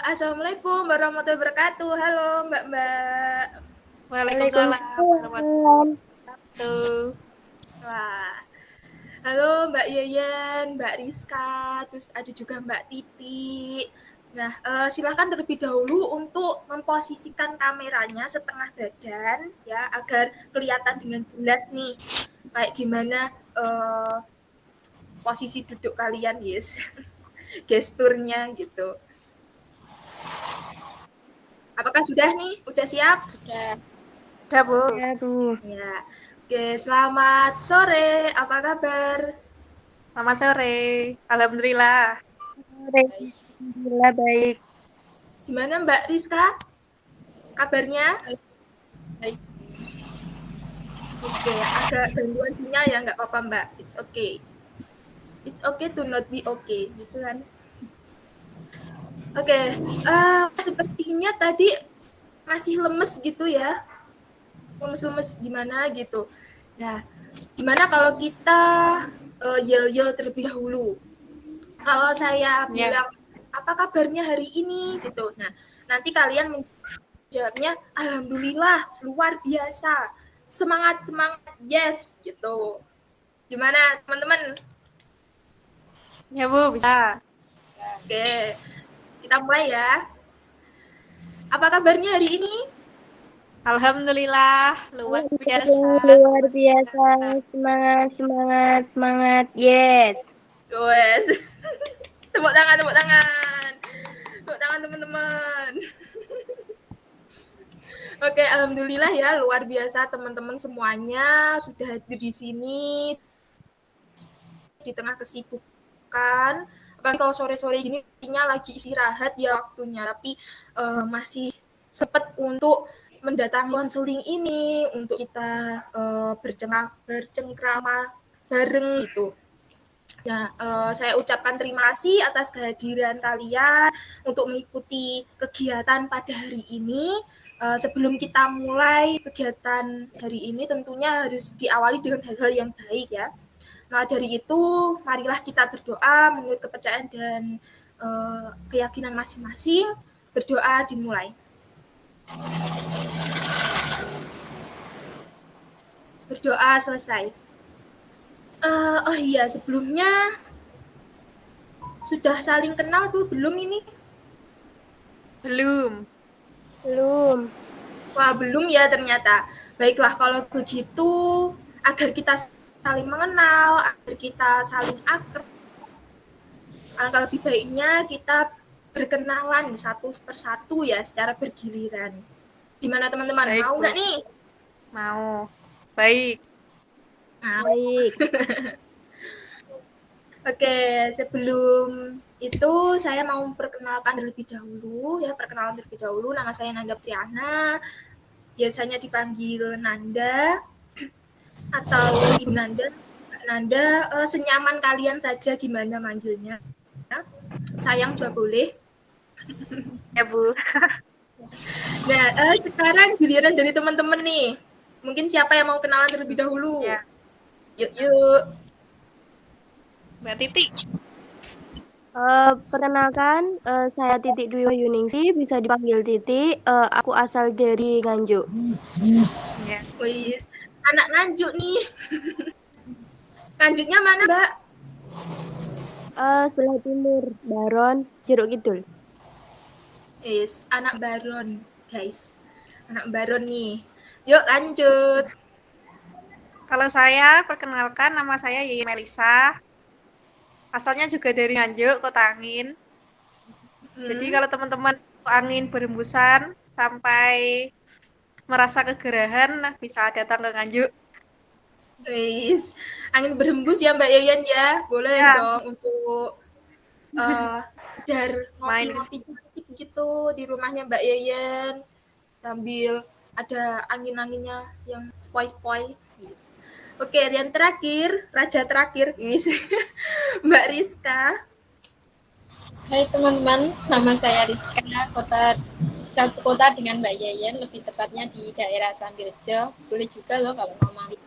Assalamualaikum warahmatullahi wabarakatuh. Halo Mbak-mbak. Waalaikumsalam Waalaikumsalam. warahmatullahi wabarakatuh. Wah. Halo Mbak Yeyen, Mbak Rizka, terus ada juga Mbak Titi. Nah, silahkan terlebih dahulu untuk memposisikan kameranya setengah badan ya agar kelihatan dengan jelas nih kayak gimana posisi duduk kalian, yes. Gesturnya gitu. Apakah sudah nih? Udah siap? Udah, Bu. Aduh, Ya. Oke, selamat sore. Apa kabar? Selamat sore. Alhamdulillah. alhamdulillah baik. Gimana Mbak Rizka? Kabarnya? Baik. Oke, agak gangguan sinyal ya, nggak apa-apa Mbak. It's okay. It's okay to not be okay, gitu kan? Oke, sepertinya tadi masih lemes gitu ya. Lemes-lemes gimana gitu. Nah, gimana kalau kita yel-yel terlebih dahulu? Kalau saya bilang, apa kabarnya hari ini gitu. Nah, nanti kalian menjawabnya, alhamdulillah, luar biasa, semangat, yes gitu. Gimana teman-teman? Ya, Bu, bisa. Oke, kita mulai ya. Apa kabarnya hari ini? Alhamdulillah, luar biasa. Luar biasa. Semangat, semangat, semangat. Yes. Yes. Tepuk tangan, tepuk tangan. Tepuk tangan teman-teman. Oke, alhamdulillah ya, luar biasa teman-teman semuanya sudah hadir di sini di tengah kesibukan. Apalagi kalau sore-sore gini lagi istirahat ya waktunya, tapi masih sempat untuk mendatangi konseling ini untuk kita bercengkrama bareng gitu. Nah, saya ucapkan terima kasih atas kehadiran kalian untuk mengikuti kegiatan pada hari ini. Sebelum kita mulai kegiatan hari ini tentunya harus diawali dengan hal-hal yang baik ya. Nah, dari itu marilah kita berdoa menurut kepercayaan dan keyakinan masing-masing. Berdoa dimulai. Berdoa selesai. Oh iya, sebelumnya sudah saling kenal tuh belum ini? Belum. Belum. Wah, belum ya ternyata. Baiklah, kalau begitu agar kita saling mengenal, agar kita saling akrab, alangkah lebih baiknya kita berkenalan satu persatu ya secara bergiliran. Gimana teman-teman? Baik, Mau Bu. nggak nih? Mau. Baik. Nah, Baik. Oke, sebelum itu saya mau perkenalkan terlebih dahulu ya, perkenalan terlebih dahulu. Nama saya Nanda Priana, biasanya dipanggil Nanda atau Ibu Nanda. Nanda, senyaman kalian saja gimana manggilnya. Sayang juga boleh. Ya, Bu. Nah, sekarang giliran dari teman-teman nih. Mungkin siapa yang mau kenalan terlebih dahulu? Ya. Yuk. Mbak Titi. Perkenalkan, saya Titik Dwi Wahyuningsi, bisa dipanggil Titi. Aku asal dari Nganjuk. Ya. Wis, anak Nganjuk nih. Nganjuknya mana, Mbak? Sebelah timur, Baron, Jeruk Kidul. Yes, anak Baron, guys. Anak Baron nih. Yuk lanjut. Kalau saya, perkenalkan nama saya Yeyen Melisa. Asalnya juga dari Nganjuk, Kota Angin. Jadi kalau teman-teman angin berembusan sampai merasa kegerahan, bisa datang ke Nganjuk. Wis, angin berhembus ya Mbak Yayan ya. Boleh Ya. dong untuk Main ngopi-ngopi gitu di rumahnya Mbak Yayan sambil ada angin-anginnya yang spoi-spoi. Yes. Oke, yang terakhir, raja terakhir, yes. Mbak Rizka. Hai teman-teman, nama saya Rizka, satu kota dengan Mbak Yayan, lebih tepatnya di daerah Sambilrejo. Boleh juga loh kalau mau mampir.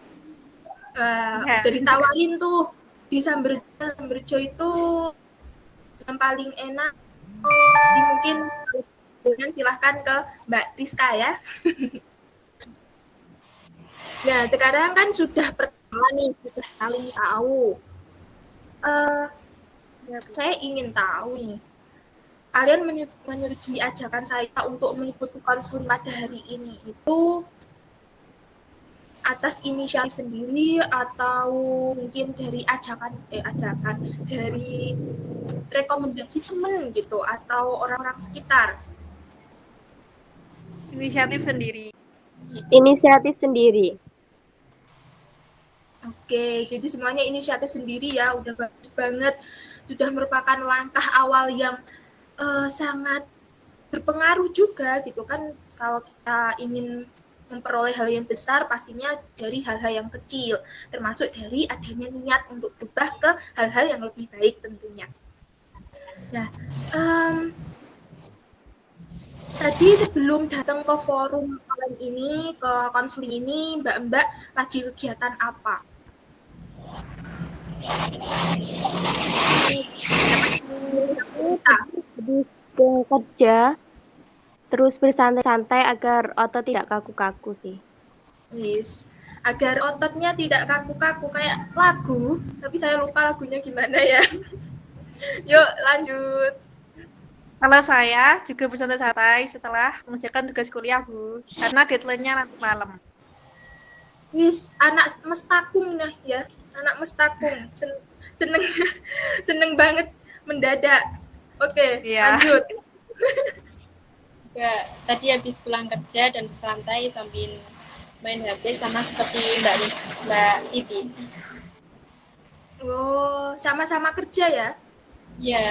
Udah ditawarin tuh di Samberjo itu yang paling enak Jadi mungkin dengan silahkan ke Mbak Rizka ya. Nah, sekarang kan sudah pertama nih, sudah saling tahu. Saya ingin tahu nih, kalian menyetujui ajakan saya untuk mengikuti konseling pada hari ini itu atas inisiatif sendiri atau mungkin dari ajakan dari rekomendasi temen gitu atau orang-orang sekitar? Inisiatif sendiri. Inisiatif sendiri. Oke, jadi semuanya inisiatif sendiri ya, udah bagus banget. Sudah merupakan langkah awal yang sangat berpengaruh juga gitu kan. Kalau kita ingin memperoleh hal yang besar, pastinya dari hal-hal yang kecil, termasuk dari adanya niat untuk berubah ke hal-hal yang lebih baik tentunya. Nah, tadi sebelum datang ke forum kalian ini, ke konseling ini, Mbak-mbak lagi kegiatan apa? Habis bekerja, terus bersantai-santai agar otot tidak kaku-kaku sih. Yes. Agar ototnya tidak kaku-kaku kayak lagu, tapi saya lupa lagunya gimana ya. Yuk lanjut. Kalau saya juga bersantai-santai setelah mengerjakan tugas kuliah, Bu. Karena deadline-nya nanti malam. Wis, anak mestakung nah ya. Anak mestakung. Seneng seneng banget mendadak. Oke, Iya. lanjut. Juga tadi habis pulang kerja dan bersantai sambil main HP sama seperti Mbak Titi. Oh, sama-sama kerja ya? Iya.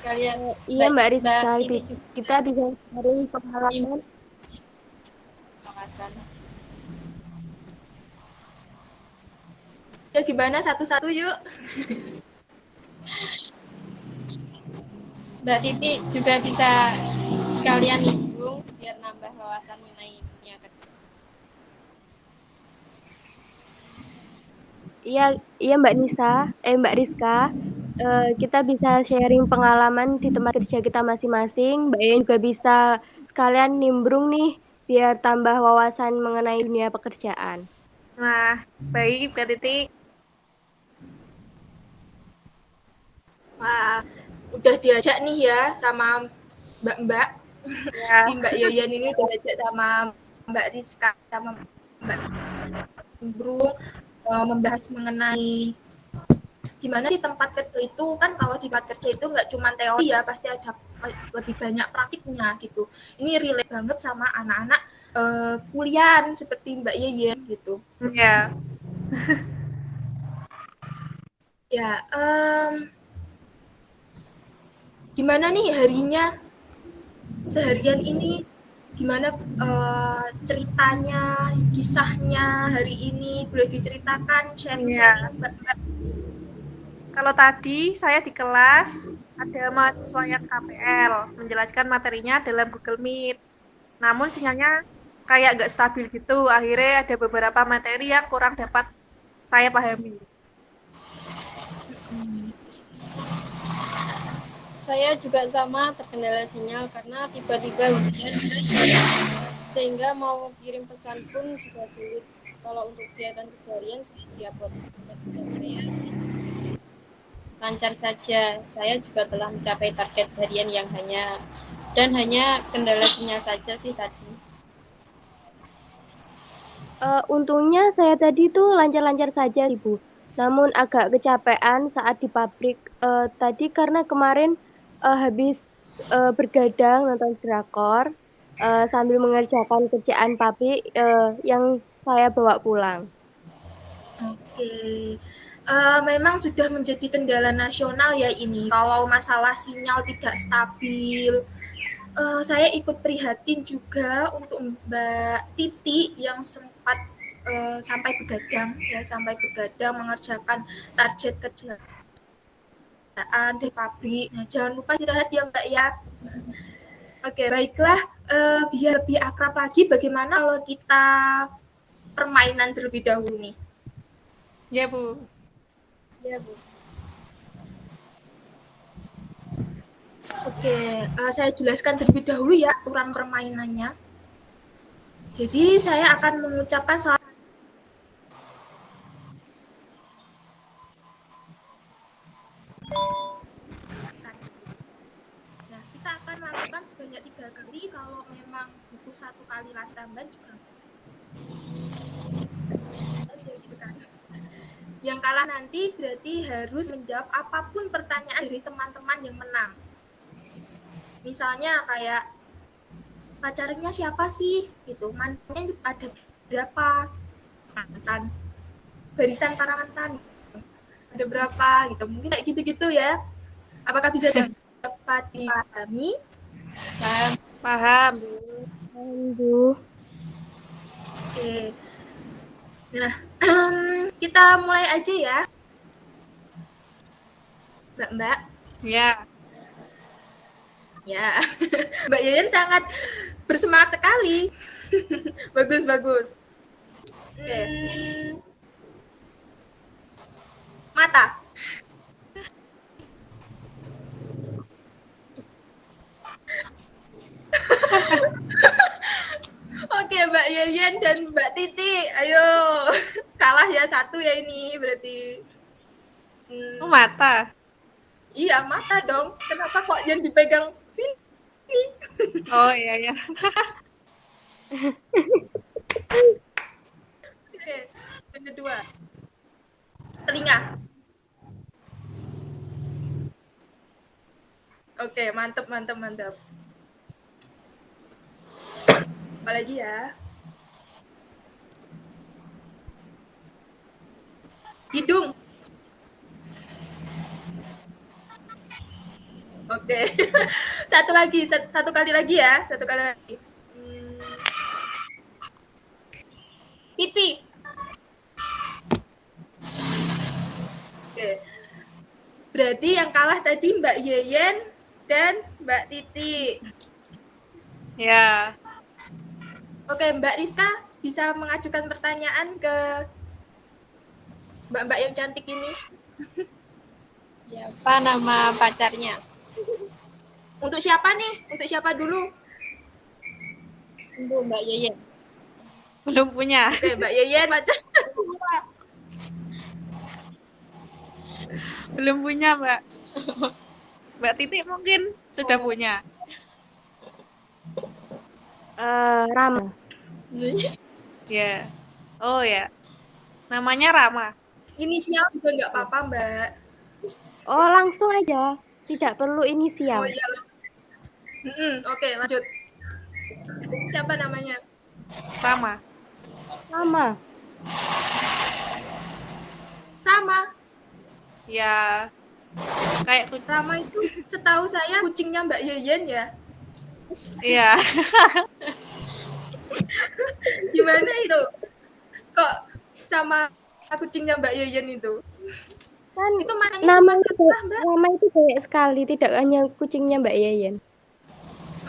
Sekalian Iya Mbak Rizka, Titi juga kita bisa sharing pengalaman. kawasan. Ya gimana satu-satu yuk. Mbak Titi juga bisa sekalian nimbrung biar nambah wawasan mengenai dunia kerja. Iya Mbak Rizka, kita bisa sharing pengalaman di tempat kerja kita masing-masing. Mbak Yen juga bisa sekalian nimbrung nih, biar tambah wawasan mengenai dunia pekerjaan. Nah, baik Mbak Titi. Wah, udah diajak nih ya sama Mbak-mbak. Ya. Si Mbak Yayan ini udah diajak sama Mbak Rizka, sama Mbak Nimbrung membahas mengenai gimana sih tempat kerja itu. Kan kalau di tempat kerja itu nggak cuma teori ya, pasti ada lebih banyak praktiknya gitu. Ini relate banget sama anak-anak kuliah seperti Mbak Yeyen gitu. Ya. Ya, gimana nih harinya seharian ini? Gimana ceritanya, kisahnya hari ini? Boleh diceritakan, sharing-sharing Mbak. Kalau tadi saya di kelas ada mahasiswa yang KPL menjelaskan materinya dalam Google Meet. Namun sinyalnya kayak nggak stabil gitu. Akhirnya ada beberapa materi yang kurang dapat saya pahami. Saya juga sama terkendala sinyal karena tiba-tiba hujan sehingga mau kirim pesan pun juga sulit. Kalau untuk kegiatan keseharian seperti apa kerja saya lancar saja. Saya juga telah mencapai target harian yang hanya kendala sinyal saja sih tadi. Untungnya saya tadi tuh lancar-lancar saja sih Bu. Namun agak kecapean saat di pabrik tadi karena kemarin habis bergadang nonton drakor sambil mengerjakan kerjaan pabrik yang saya bawa pulang. Oke. Memang sudah menjadi kendala nasional ya ini. Kalau masalah sinyal tidak stabil, saya ikut prihatin juga untuk Mbak Titi yang sempat sampai begadang mengerjakan target kerjaan di pabrik. Nah, jangan lupa istirahat ya Mbak ya. Oke, baiklah. Biar lebih akrab lagi, bagaimana kalau kita permainan terlebih dahulu nih? Ya, Bu. Ya, Bu. Oke, saya jelaskan terlebih dahulu ya aturan permainannya. Jadi saya akan mengucapkan salah. Nah, kita akan lakukan sebanyak 3 kali. Kalau memang butuh 1 kali lagi tambahan juga. Yang kalah nanti berarti harus menjawab apapun pertanyaan dari teman-teman yang menang. Misalnya kayak pacarnya siapa sih gitu, mantannya ada berapa, mantan barisan para mantan ada berapa gitu, mungkin kayak gitu-gitu ya. Apakah bisa dapat dipahami? Paham. Bu. Oke, nah kita mulai aja ya mbak. Ya. Ya, Mbak Yayan sangat bersemangat sekali. Bagus. Oke. Mata. Oke, Mbak Yayan dan Mbak Titi, ayo. Kalah ya 1 ya ini berarti. Mata. Iya, mata dong. Kenapa kok yang dipegang sini? Oh iya. Oke, yang kedua. Telinga. Oke, mantap. Apalagi ya? Hidung. Oke. Satu kali lagi ya. Pipi. Oke. Berarti yang kalah tadi Mbak Yeyen dan Mbak Titi. Ya. Oke, Mbak Rizka bisa mengajukan pertanyaan ke mbak-mbak yang cantik ini. Siapa nama pacarnya? Untuk siapa nih? Untuk siapa dulu? Untuk Mbak Yeyen. Belum punya. Oke, Mbak Yeyen pacarnya semua. Belum punya, Mbak. Mbak Titi mungkin sudah punya. Rama. Ya. Oh ya. Namanya Rama. Inisial juga nggak apa-apa, Mbak. Oh, langsung aja. Tidak perlu inisial. Oh iya. Oke, lanjut. Siapa namanya? Rama. Rama. Ya. Kayak Rama itu setahu saya kucingnya Mbak Yeyen ya. Iya. Gimana itu? Kok sama kucingnya Mbak Yeyen itu? Kan itu namanya cuma satu, Mbak. Rama itu banyak sekali, tidak hanya kucingnya Mbak Yeyen.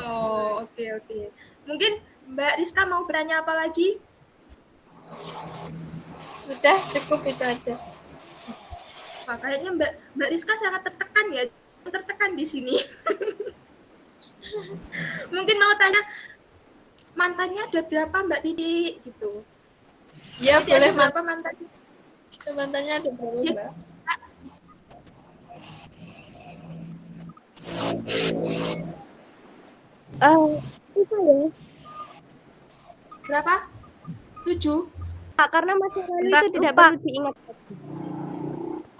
Oh, oke. Mungkin Mbak Rizka mau bertanya apa lagi? Sudah cukup itu aja. Wah, kayaknya Mbak Rizka sangat tertekan ya. Tertekan di sini. Mungkin mau tanya mantannya ada berapa Mbak Titi gitu. Ya, Titi boleh. ada berapa mantannya? Itu mantannya ada berapa, Ya. Mbak? Itu ya. Berapa? 7. Karena masa lalu Entah, itu tidak lupa. perlu diingat.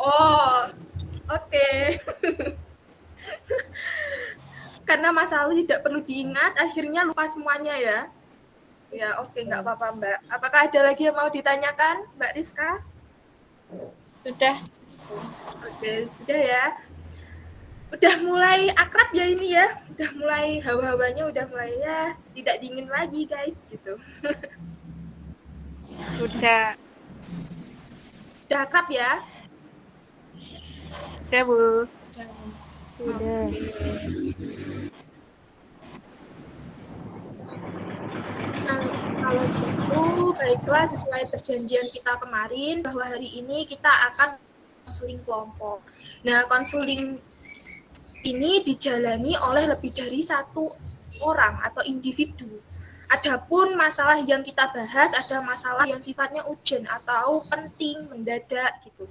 Oh, oke. Karena masa lalu tidak perlu diingat, akhirnya lupa semuanya ya. Ya, oke, nggak apa-apa, Mbak. Apakah ada lagi yang mau ditanyakan, Mbak Rizka? Sudah. Oke, sudah ya. Udah mulai akrab ya ini ya. Udah mulai hawa-hawanya udah mulai ya tidak dingin lagi, guys, gitu. Sudah. Udah akrab ya? Sudah, Bu. Sudah. Kalau gitu, baiklah sesuai perjanjian kita kemarin bahwa hari ini kita akan konseling kelompok. Nah, konseling ini dijalani oleh lebih dari satu orang atau individu. Adapun masalah yang kita bahas ada masalah yang sifatnya urgent atau penting, mendadak gitu,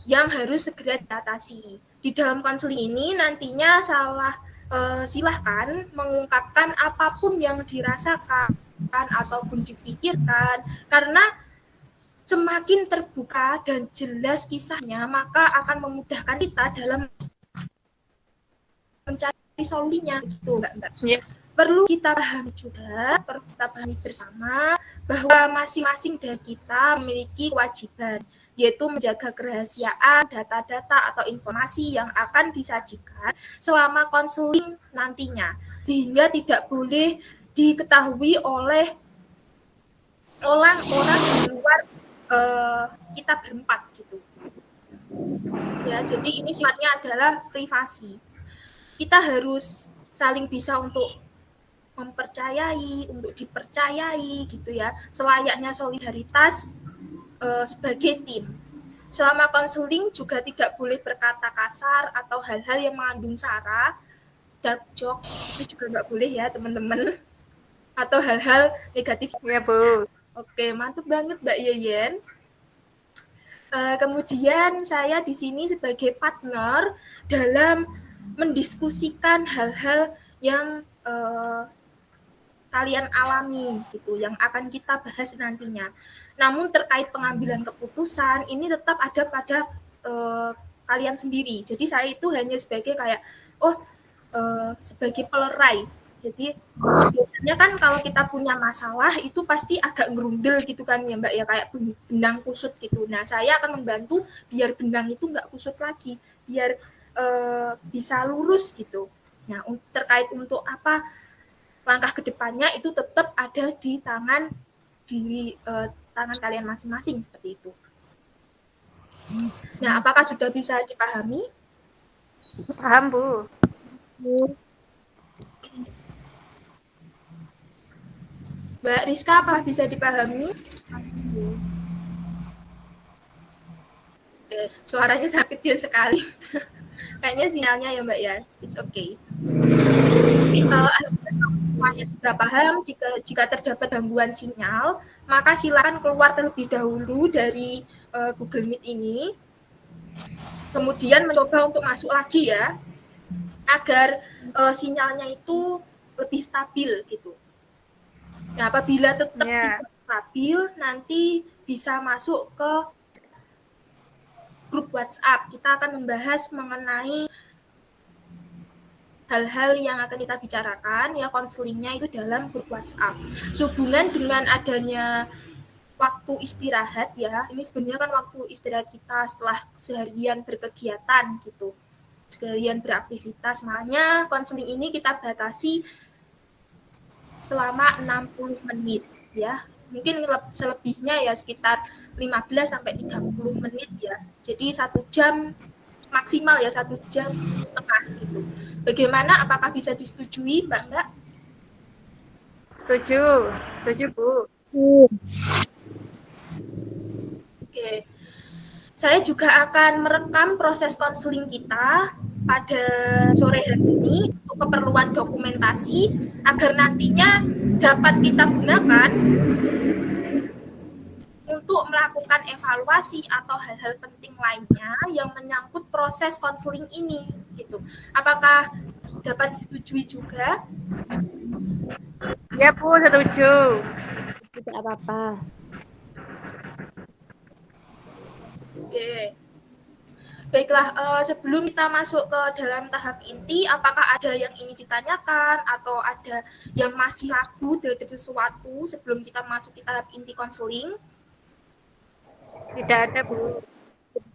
yang harus segera diatasi. Di dalam konseling ini nantinya silahkan mengungkapkan apapun yang dirasakan ataupun dipikirkan, karena semakin terbuka dan jelas kisahnya, maka akan memudahkan kita dalam mencari solusinya gitu, Mbak. Ya. Perlu kita pahami juga, perlu kita pahami bersama bahwa masing-masing dari kita memiliki kewajiban, yaitu menjaga kerahasiaan data-data atau informasi yang akan disajikan selama konseling nantinya, sehingga tidak boleh diketahui oleh orang-orang di luar kita berempat gitu. Ya, jadi ini sifatnya adalah privasi. Kita harus saling bisa untuk mempercayai, untuk dipercayai gitu ya, selayaknya solidaritas sebagai tim. Selama konseling juga tidak boleh berkata kasar atau hal-hal yang mengandung sara, dark jokes itu juga nggak boleh ya teman-teman, atau hal-hal negatif. Ya, Bu. Oke, mantap banget Mbak Yeyen. Kemudian saya di sini sebagai partner dalam mendiskusikan hal-hal yang kalian alami gitu, yang akan kita bahas nantinya. Namun terkait pengambilan keputusan ini tetap ada pada kalian sendiri. Jadi saya itu hanya sebagai kayak sebagai pelerai. Jadi biasanya kan kalau kita punya masalah itu pasti agak ngerundel gitu kan ya Mbak ya, kayak benang kusut gitu. Nah saya akan membantu biar benang itu nggak kusut lagi, biar bisa lurus gitu. Nah terkait untuk apa langkah kedepannya itu tetap ada di tangan kalian masing-masing seperti itu. Nah, apakah sudah bisa dipahami? Paham, Bu. Mbak Rizka, apakah bisa dipahami? Suaranya sangat kecil sekali. Kayaknya sinyalnya ya Mbak ya. It's okay. Semuanya sudah paham. Jika terdapat gangguan sinyal, maka silakan keluar terlebih dahulu dari Google Meet ini. Kemudian mencoba untuk masuk lagi ya, agar sinyalnya itu lebih stabil gitu. Nah, apabila tetap tidak stabil, nanti bisa masuk ke grup WhatsApp. Kita akan membahas mengenai hal-hal yang akan kita bicarakan, ya konselingnya itu dalam grup WhatsApp. Sehubungan dengan adanya waktu istirahat ya, ini sebenarnya kan waktu istirahat kita setelah seharian berkegiatan gitu, seharian beraktivitas, makanya konseling ini kita batasi selama 60 menit ya. Mungkin selebihnya ya sekitar 15-30 menit ya. Jadi 1 jam maksimal ya, 1 jam setengah gitu. Bagaimana? Apakah bisa disetujui, Mbak? Setuju, Bu. Oke. Saya juga akan merekam proses konseling kita pada sore hari ini untuk keperluan dokumentasi agar nantinya dapat kita gunakan untuk melakukan evaluasi atau hal-hal penting lainnya yang menyangkut proses konseling ini gitu. Apakah dapat disetujui juga? Ya, Bu, setuju. Tidak apa-apa. Oke. Baiklah, sebelum kita masuk ke dalam tahap inti, apakah ada yang ingin ditanyakan atau ada yang masih ragu terhadap sesuatu sebelum kita masuk ke tahap inti konseling? Tidak ada, Bu.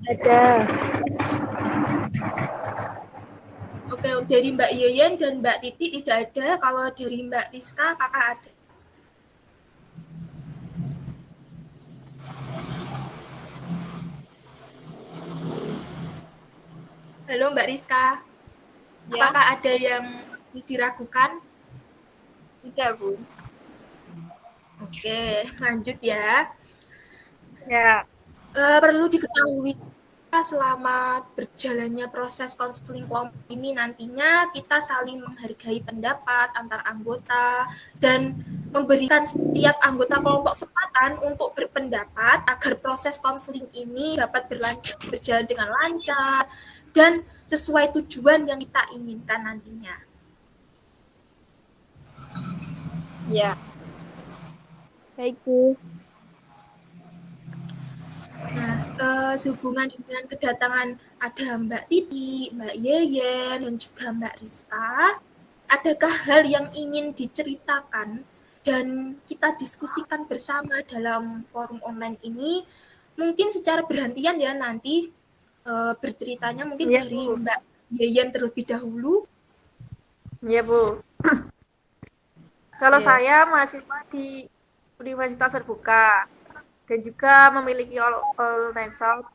Ada. Oke, dari Mbak Yeyen dan Mbak Titi tidak ada. Kalau dari Mbak Rizka, apakah ada? Halo Mbak Rizka, Ya, apakah ada yang diragukan? tidak, Bu. Oke, lanjut ya. Ya. Perlu diketahui selama berjalannya proses konseling kelompok ini nantinya kita saling menghargai pendapat antar anggota dan memberikan setiap anggota kelompok kesempatan untuk berpendapat agar proses konseling ini dapat berjalan dengan lancar dan sesuai tujuan yang kita inginkan nantinya. Ya. Baik, Bu. Nah, sehubungan dengan kedatangan ada Mbak Titi, Mbak Yeyen, dan juga Mbak Rizka, adakah hal yang ingin diceritakan dan kita diskusikan bersama dalam forum online ini? Mungkin secara bergantian ya nanti berceritanya mungkin Iya, dari Bu. Mbak Yeyen terlebih dahulu. Iya, Bu. Kalau Oke. saya mahasiswa di Universitas Terbuka dan juga memiliki online shop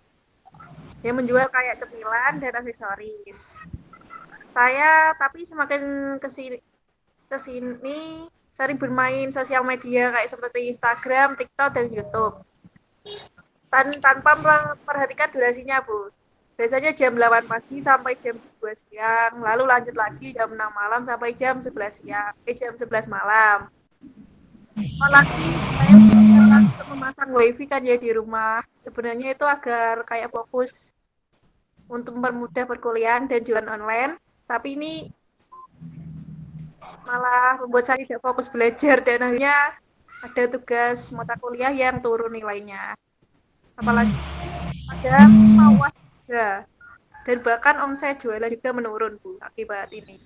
yang menjual kayak cemilan dan aksesoris. Saya tapi semakin kesini sering bermain sosial media kayak seperti Instagram, TikTok, dan YouTube. Tanpa memperhatikan durasinya, Bu. Biasanya jam 8 pagi sampai jam 2 siang, lalu lanjut lagi jam 6 malam sampai jam 11 siang, jam 11 malam. Apalagi saya untuk memasang wifi kan ya di rumah. Sebenarnya itu agar kayak fokus untuk mempermudah perkuliahan dan jualan online, tapi ini malah membuat saya tidak fokus belajar dan akhirnya ada tugas mata kuliah yang turun nilainya. Apalagi ada mawas juga. Dan bahkan omset jualan juga menurun, Bu, akibat ini.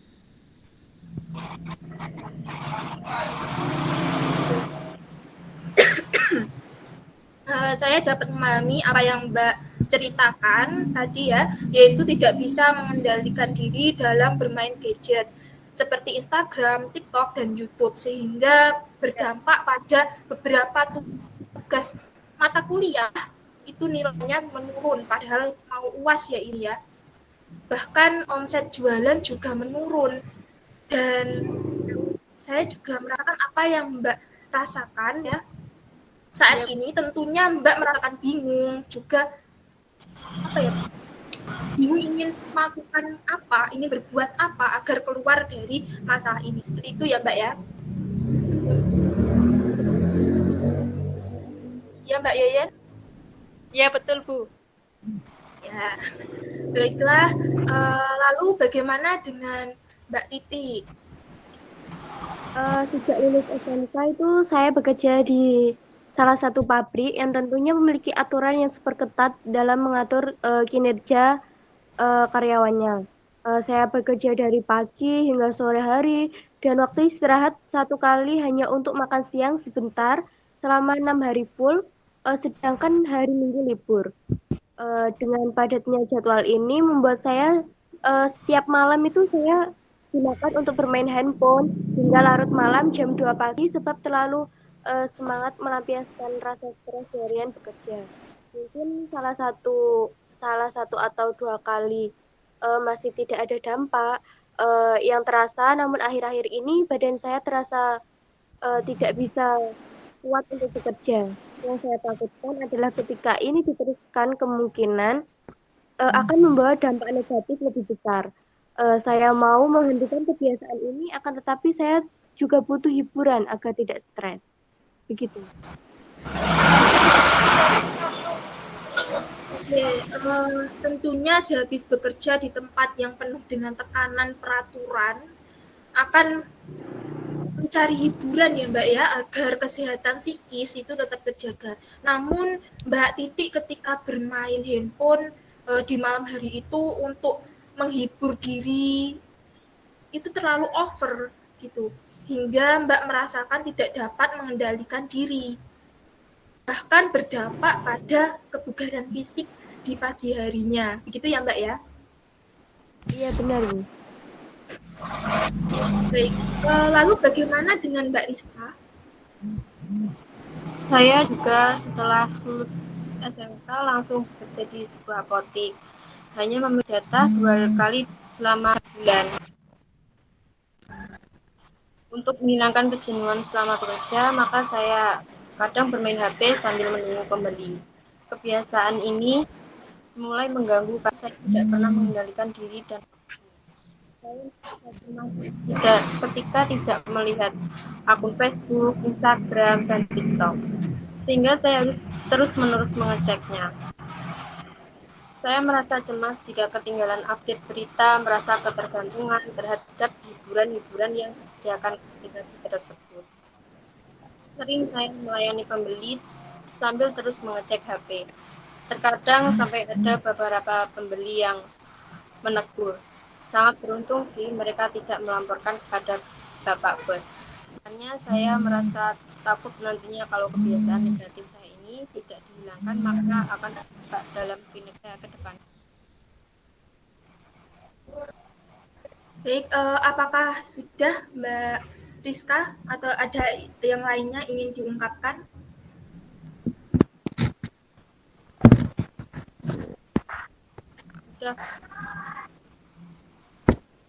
Saya dapat memahami apa yang Mbak ceritakan tadi ya, yaitu tidak bisa mengendalikan diri dalam bermain gadget seperti Instagram, TikTok, dan YouTube sehingga berdampak pada beberapa tugas mata kuliah itu nilainya menurun padahal mau UAS ya ini ya. Bahkan omset jualan juga menurun dan saya juga merasakan apa yang Mbak rasakan ya. Saat ini tentunya Mbak merasakan bingung juga apa ya, bingung ingin melakukan apa, ingin berbuat apa agar keluar dari masalah ini. Seperti itu ya Mbak ya. Ya Mbak Yeyen? Ya, betul, Bu. Ya, baiklah. Lalu bagaimana dengan Mbak Titi? Sejak lulus SMK itu saya bekerja di salah satu pabrik yang tentunya memiliki aturan yang super ketat dalam mengatur kinerja karyawannya. Saya bekerja dari pagi hingga sore hari dan waktu istirahat satu kali hanya untuk makan siang sebentar selama 6 hari full, sedangkan hari Minggu libur. Dengan padatnya jadwal ini membuat saya setiap malam itu saya gunakan untuk bermain handphone hingga larut malam jam 2 pagi sebab terlalu semangat melampiaskan rasa stres seharian bekerja. Mungkin salah satu atau 2 kali masih tidak ada dampak yang terasa, namun akhir-akhir ini badan saya terasa tidak bisa kuat untuk bekerja. Yang saya takutkan adalah ketika ini diteruskan kemungkinan akan membawa dampak negatif lebih besar. Saya mau menghentikan kebiasaan ini, akan tetapi saya juga butuh hiburan agar tidak stres. Begitu. Oke, tentunya sehabis bekerja di tempat yang penuh dengan tekanan peraturan akan mencari hiburan ya Mbak ya agar kesehatan psikis itu tetap terjaga. Namun Mbak Titi ketika bermain handphone di malam hari itu untuk menghibur diri itu terlalu over gitu hingga Mbak merasakan tidak dapat mengendalikan diri, bahkan berdampak pada kebugaran fisik di pagi harinya. Begitu ya Mbak ya? Iya benar, Bu. Baik, lalu bagaimana dengan Mbak Rizka? Saya juga setelah lulus SMK langsung bekerja di sebuah apotik. Hanya membeli jatah 2 kali selama bulan. Untuk menghilangkan kejenuhan selama bekerja, maka saya kadang bermain HP sambil menunggu pembeli. Kebiasaan ini mulai mengganggu karena saya tidak pernah mengendalikan diri dan saya cemas ketika tidak melihat akun Facebook, Instagram, dan TikTok. Sehingga saya harus terus-menerus mengeceknya. Saya merasa cemas jika ketinggalan update berita, merasa ketergantungan terhadap hiburan-hiburan yang disediakan aplikasi tersebut. Sering saya melayani pembeli sambil terus mengecek HP. Terkadang sampai ada beberapa pembeli yang menegur. Sangat beruntung sih mereka tidak melaporkan kepada Bapak Bos. Makanya saya merasa takut nantinya kalau kebiasaan negatif saya ini tidak dihilangkan, maka akan berdampak dalam kinerja ke depan. Baik, apakah sudah Mbak Rizka atau ada yang lainnya ingin diungkapkan? Sudah.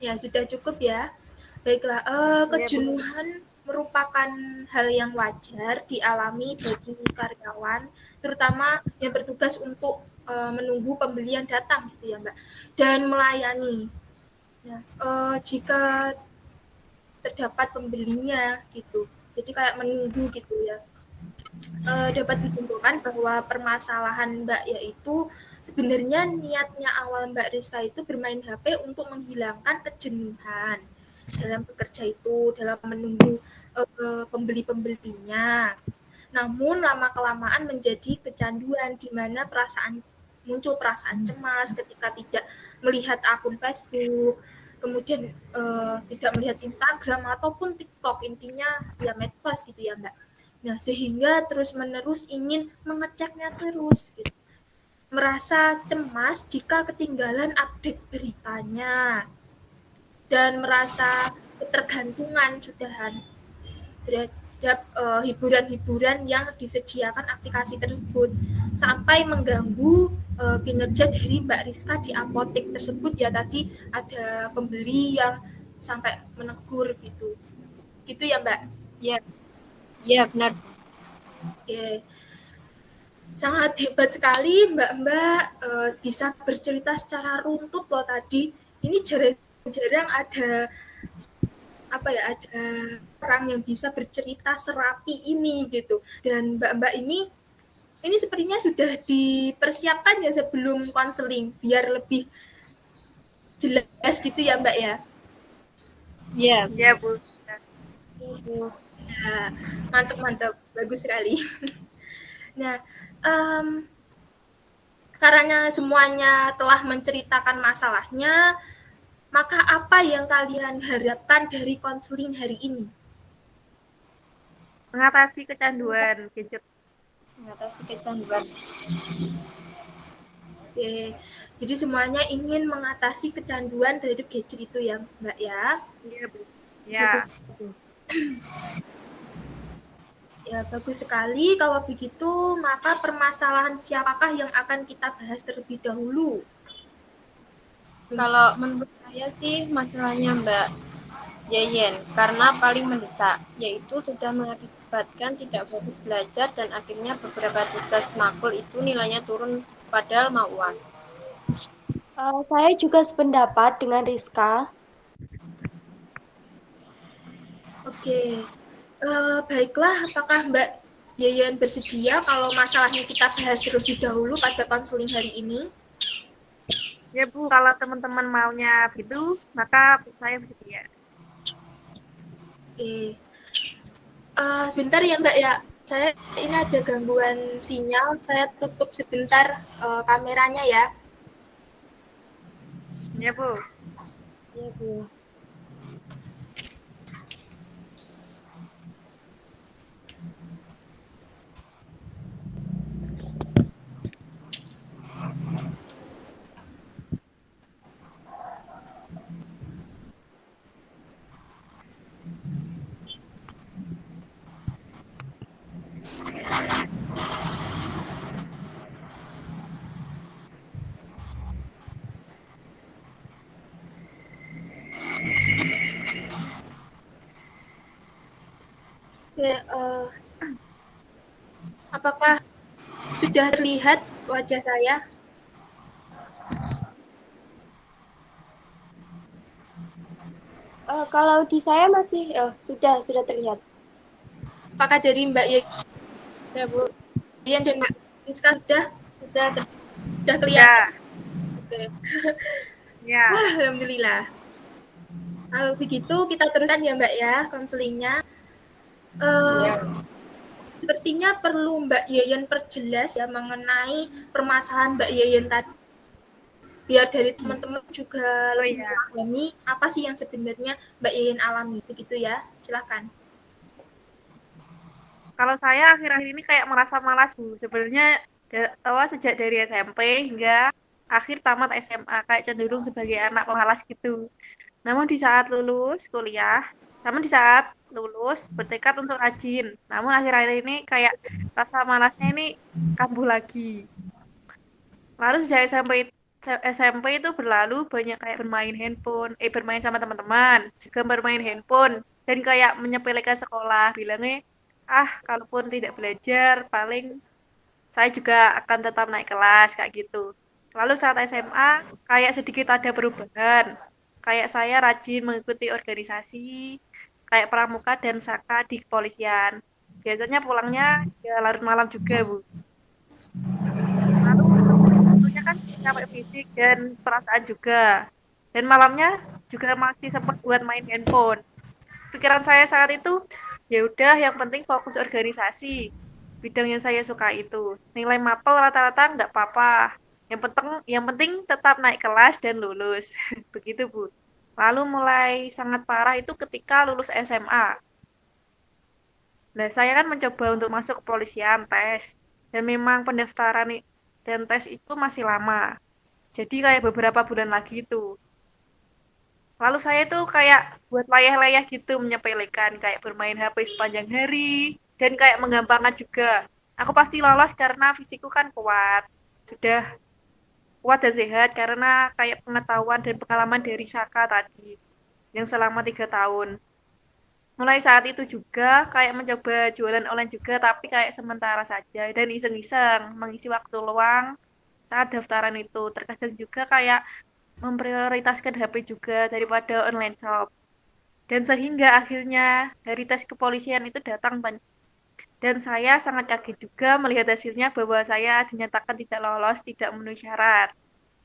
Ya, sudah cukup ya. Baiklah, kejenuhan merupakan hal yang wajar dialami bagi karyawan, terutama yang bertugas untuk menunggu pembeli yang datang gitu ya Mbak, dan melayani. Nah, jika terdapat pembelinya gitu, jadi kayak menunggu gitu ya. Dapat disimpulkan bahwa permasalahan Mbak yaitu sebenarnya niatnya awal Mbak Rizka itu bermain HP untuk menghilangkan kejenuhan dalam bekerja itu, dalam menunggu pembeli-pembelinya. Namun lama-kelamaan menjadi kecanduan di mana muncul perasaan cemas ketika tidak melihat akun Facebook, kemudian tidak melihat Instagram ataupun TikTok, intinya ya medsos gitu ya Mbak. Nah, sehingga terus-menerus ingin mengeceknya terus gitu. Merasa cemas jika ketinggalan update beritanya dan merasa ketergantungan sudahan terhadap hiburan-hiburan yang disediakan aplikasi tersebut sampai mengganggu kinerja dari Mbak Rizka di apotek tersebut ya, tadi ada pembeli yang sampai menegur gitu ya Mbak. Ya, ya benar. Oke. Sangat hebat sekali Mbak-Mbak, bisa bercerita secara runtut loh tadi. Ini jarang-jarang ada orang yang bisa bercerita serapi ini gitu. Dan Mbak-Mbak ini sepertinya sudah dipersiapkan ya sebelum konseling biar lebih jelas gitu ya Mbak ya. Iya, Bu. Ya, mantap, bagus sekali. Nah, karena semuanya telah menceritakan masalahnya, maka apa yang kalian harapkan dari konseling hari ini? Mengatasi kecanduan gadget. Mengatasi kecanduan. Oke, jadi semuanya ingin mengatasi kecanduan terhadap gadget itu ya, Mbak ya. Iya, Bu. Ya. Bagus. Ya, bagus sekali. Kalau begitu, maka permasalahan siapakah yang akan kita bahas terlebih dahulu? Kalau menurut saya sih masalahnya Mbak Yeyen, karena paling mendesak, yaitu sudah mengakibatkan tidak fokus belajar dan akhirnya beberapa tugas makul itu nilainya turun padahal mau UAS. Saya juga sependapat dengan Rizka. Oke, baiklah. Apakah Mbak Yeyen bersedia kalau masalahnya kita bahas terlebih dahulu pada konseling hari ini? Ya, Bu, kalau teman-teman maunya begitu, maka saya bersedia. Oke. Sebentar ya Mbak ya. Saya ini ada gangguan sinyal. Saya tutup sebentar kameranya ya. Ya, Bu. Ya, Bu. Oke, apakah sudah terlihat wajah saya? Kalau di saya masih sudah terlihat. Apakah dari Mbak Ya, Bu. Yeyen dan Mbak Rizka Sudah kelihatan? Ya, Oke. ya. Wah, alhamdulillah. Kalau begitu kita teruskan ya Mbak ya konselingnya. Eh, Sepertinya perlu Mbak Yeyen perjelas ya mengenai permasalahan Mbak Yeyen tadi. Biar dari teman-teman juga Oh lebih ya. memahami apa sih yang sebenarnya Mbak Yeyen alami. Begitu ya, silakan. Kalau saya akhir-akhir ini kayak merasa malas, Bu. Sebenarnya sejak dari SMP hingga akhir tamat SMA kayak cenderung sebagai anak pemalas gitu. Namun di saat lulus bertekad untuk rajin. Namun akhir-akhir ini kayak rasa malasnya ini kambuh lagi. Lalu sejak SMP itu berlalu banyak kayak bermain sama teman-teman, juga bermain handphone dan kayak menyepelekan sekolah, bilangnya kalaupun tidak belajar paling saya juga akan tetap naik kelas kayak gitu. Lalu saat SMA kayak sedikit ada perubahan. Kayak saya rajin mengikuti organisasi kayak pramuka dan saka di kepolisian. Biasanya pulangnya ya larut malam juga, Bu. Lalu tentunya kan capek fisik dan perasaan juga. Dan malamnya juga masih sempat buat main handphone. Pikiran saya saat itu, ya udah yang penting fokus organisasi. Bidang yang saya suka itu. Nilai mapel rata-rata nggak apa-apa. Yang penting tetap naik kelas dan lulus. Begitu, Bu. Lalu mulai sangat parah itu ketika lulus SMA. Nah, saya kan mencoba untuk masuk kepolisian tes. Dan memang dan tes itu masih lama. Jadi kayak beberapa bulan lagi itu. Lalu saya tuh kayak buat layah-layah gitu menyepelekan kayak bermain HP sepanjang hari dan kayak menggampangkan juga. Aku pasti lolos karena fisikku kan kuat. Sudah kuat dan sehat karena kayak pengetahuan dan pengalaman dari Saka tadi yang selama 3 tahun. Mulai saat itu juga kayak mencoba jualan online juga tapi kayak sementara saja dan iseng-iseng mengisi waktu luang saat daftaran itu. Terkadang juga kayak memprioritaskan HP juga daripada online shop. Dan sehingga akhirnya dari tes kepolisian itu datang dan saya sangat kaget juga melihat hasilnya bahwa saya dinyatakan tidak lolos, tidak memenuhi syarat.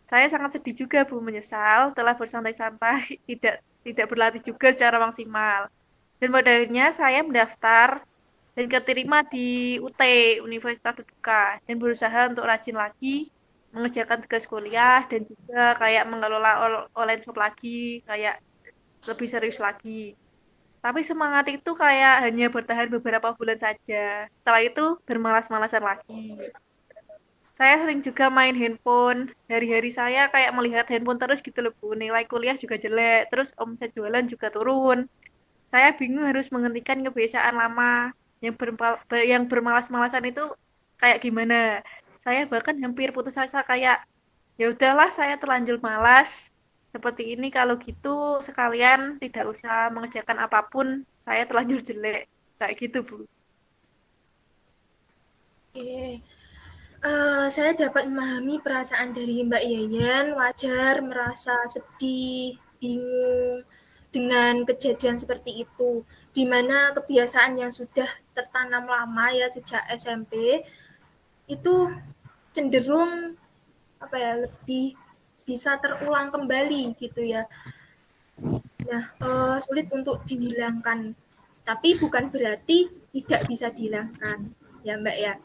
Saya sangat sedih juga, Bu, menyesal telah bersantai-santai, tidak berlatih juga secara maksimal. Dan pada akhirnya saya mendaftar dan keterima di UT, Universitas Terbuka, dan berusaha untuk rajin lagi, mengerjakan tugas kuliah, dan juga kayak mengelola online shop lagi, kayak lebih serius lagi. Tapi semangat itu kayak hanya bertahan beberapa bulan saja. Setelah itu bermalas-malasan lagi. Saya sering juga main handphone. Hari-hari saya kayak melihat handphone terus gitu loh, Bu. Nilai kuliah juga jelek, terus omset jualan juga turun. Saya bingung harus menghentikan kebiasaan lama yang bermalas-malasan itu kayak gimana. Saya bahkan hampir putus asa kayak ya udahlah saya terlanjur malas. Seperti ini kalau gitu sekalian tidak usah mengerjakan apapun, saya terlanjur jelek. Kayak gitu, Bu. Oke. Saya dapat memahami perasaan dari Mbak Yeyen, wajar merasa sedih, bingung dengan kejadian seperti itu, di mana kebiasaan yang sudah tertanam lama ya sejak SMP itu cenderung apa ya lebih bisa terulang kembali gitu ya. Nah, sulit untuk dihilangkan, tapi bukan berarti tidak bisa dihilangkan, ya Mbak ya.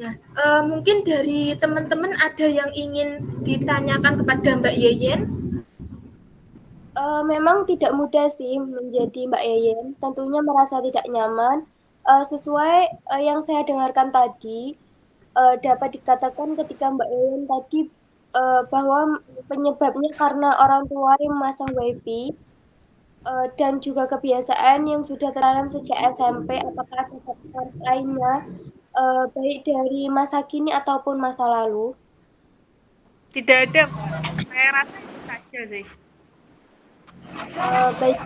Nah, mungkin dari teman-teman ada yang ingin ditanyakan kepada Mbak Yeyen? Memang tidak mudah sih menjadi Mbak Yeyen, tentunya merasa tidak nyaman. Sesuai yang saya dengarkan tadi, dapat dikatakan ketika Mbak Yeyen tadi bahwa penyebabnya karena orang tua yang memasang WiFi dan juga kebiasaan yang sudah tertanam sejak SMP. Apakah ada faktor lainnya, baik dari masa kini ataupun masa lalu? Tidak ada, Mbak. Saya rasa itu saja sih. Baik,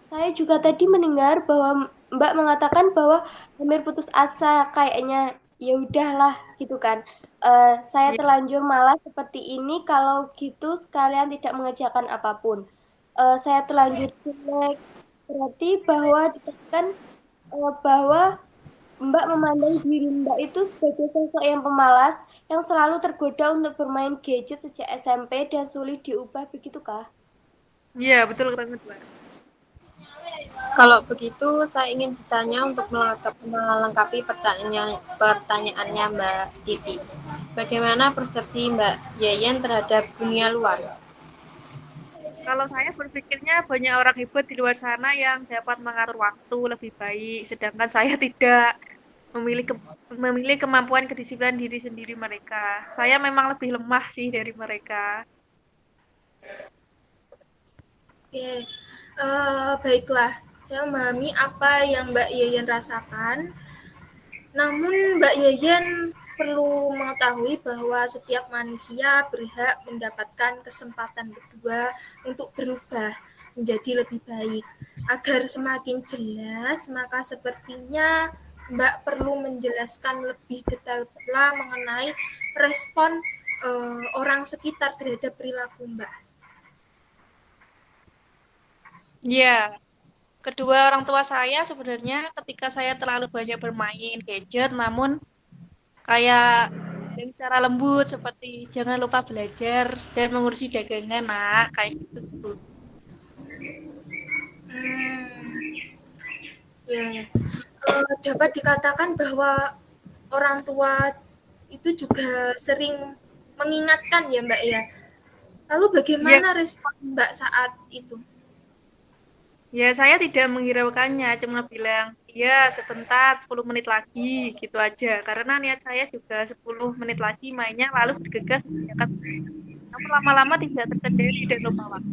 saya juga tadi mendengar bahwa Mbak mengatakan bahwa hampir putus asa, kayaknya ya udahlah gitu kan. Saya terlanjur malas seperti ini, kalau gitu sekalian tidak mengerjakan apapun. saya terlanjur jelek. Berarti bahwa dikatakan bahwa Mbak memandang diri Mbak itu sebagai sosok yang pemalas yang selalu tergoda untuk bermain gadget sejak SMP dan sulit diubah, begitukah? Iya, betul banget, Mbak. Kalau begitu, saya ingin bertanya untuk melengkapi pertanyaannya Mbak Titi. Bagaimana persepsi Mbak Yeyen terhadap dunia luar? Kalau saya berpikirnya banyak orang hebat di luar sana yang dapat mengatur waktu lebih baik, sedangkan saya tidak memilih memilih kemampuan kedisiplinan diri sendiri mereka. Saya memang lebih lemah sih dari mereka. Oke, baiklah. Saya memahami apa yang Mbak Yeyen rasakan. Namun Mbak Yeyen perlu mengetahui bahwa setiap manusia berhak mendapatkan kesempatan kedua untuk berubah menjadi lebih baik. Agar semakin jelas, maka sepertinya Mbak perlu menjelaskan lebih detail pula mengenai respon orang sekitar terhadap perilaku Mbak. Ya, kedua orang tua saya sebenarnya ketika saya terlalu banyak bermain gadget, namun kayak dengan cara lembut seperti jangan lupa belajar dan mengurusi dagangan, nak, kayak gitu sih. Hmm, ya, dapat dikatakan bahwa orang tua itu juga sering mengingatkan ya Mbak ya. Lalu Ya, bagaimana respon Mbak saat itu? ya saya tidak menghiraukannya, cuma bilang, iya sebentar 10 menit lagi, gitu aja. Karena niat saya juga 10 menit lagi mainnya lalu bergegas mengerjakan tugas. Namun lama-lama tidak terkendali dan lupa waktu.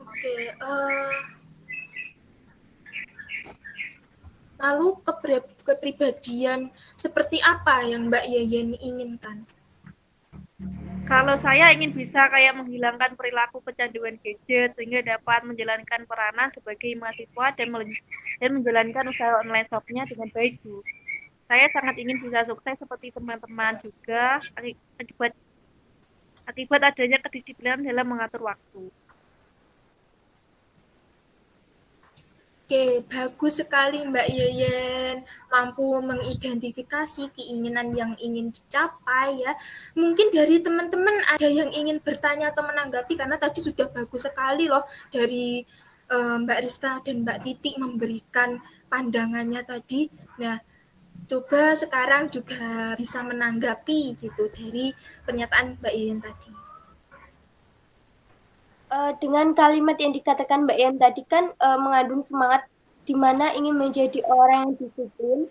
Oke, lalu kepribadian seperti apa yang Mbak Yeyen inginkan? Kalau saya ingin bisa kayak menghilangkan perilaku kecanduan gadget sehingga dapat menjalankan peranan sebagai mahasiswa dan menjalankan usaha online shopnya dengan baik, Bu. Saya sangat ingin bisa sukses seperti teman-teman juga akibat adanya kedisiplinan dalam mengatur waktu. Oke, bagus sekali Mbak Yeyen, mampu mengidentifikasi keinginan yang ingin dicapai ya. Mungkin dari teman-teman ada yang ingin bertanya atau menanggapi karena tadi sudah bagus sekali loh dari Mbak Rizka dan Mbak Titi memberikan pandangannya tadi. Nah, coba sekarang juga bisa menanggapi gitu dari pernyataan Mbak Yeyen tadi. Dengan kalimat yang dikatakan Mbak Yan tadi kan mengandung semangat di mana ingin menjadi orang yang disiplin,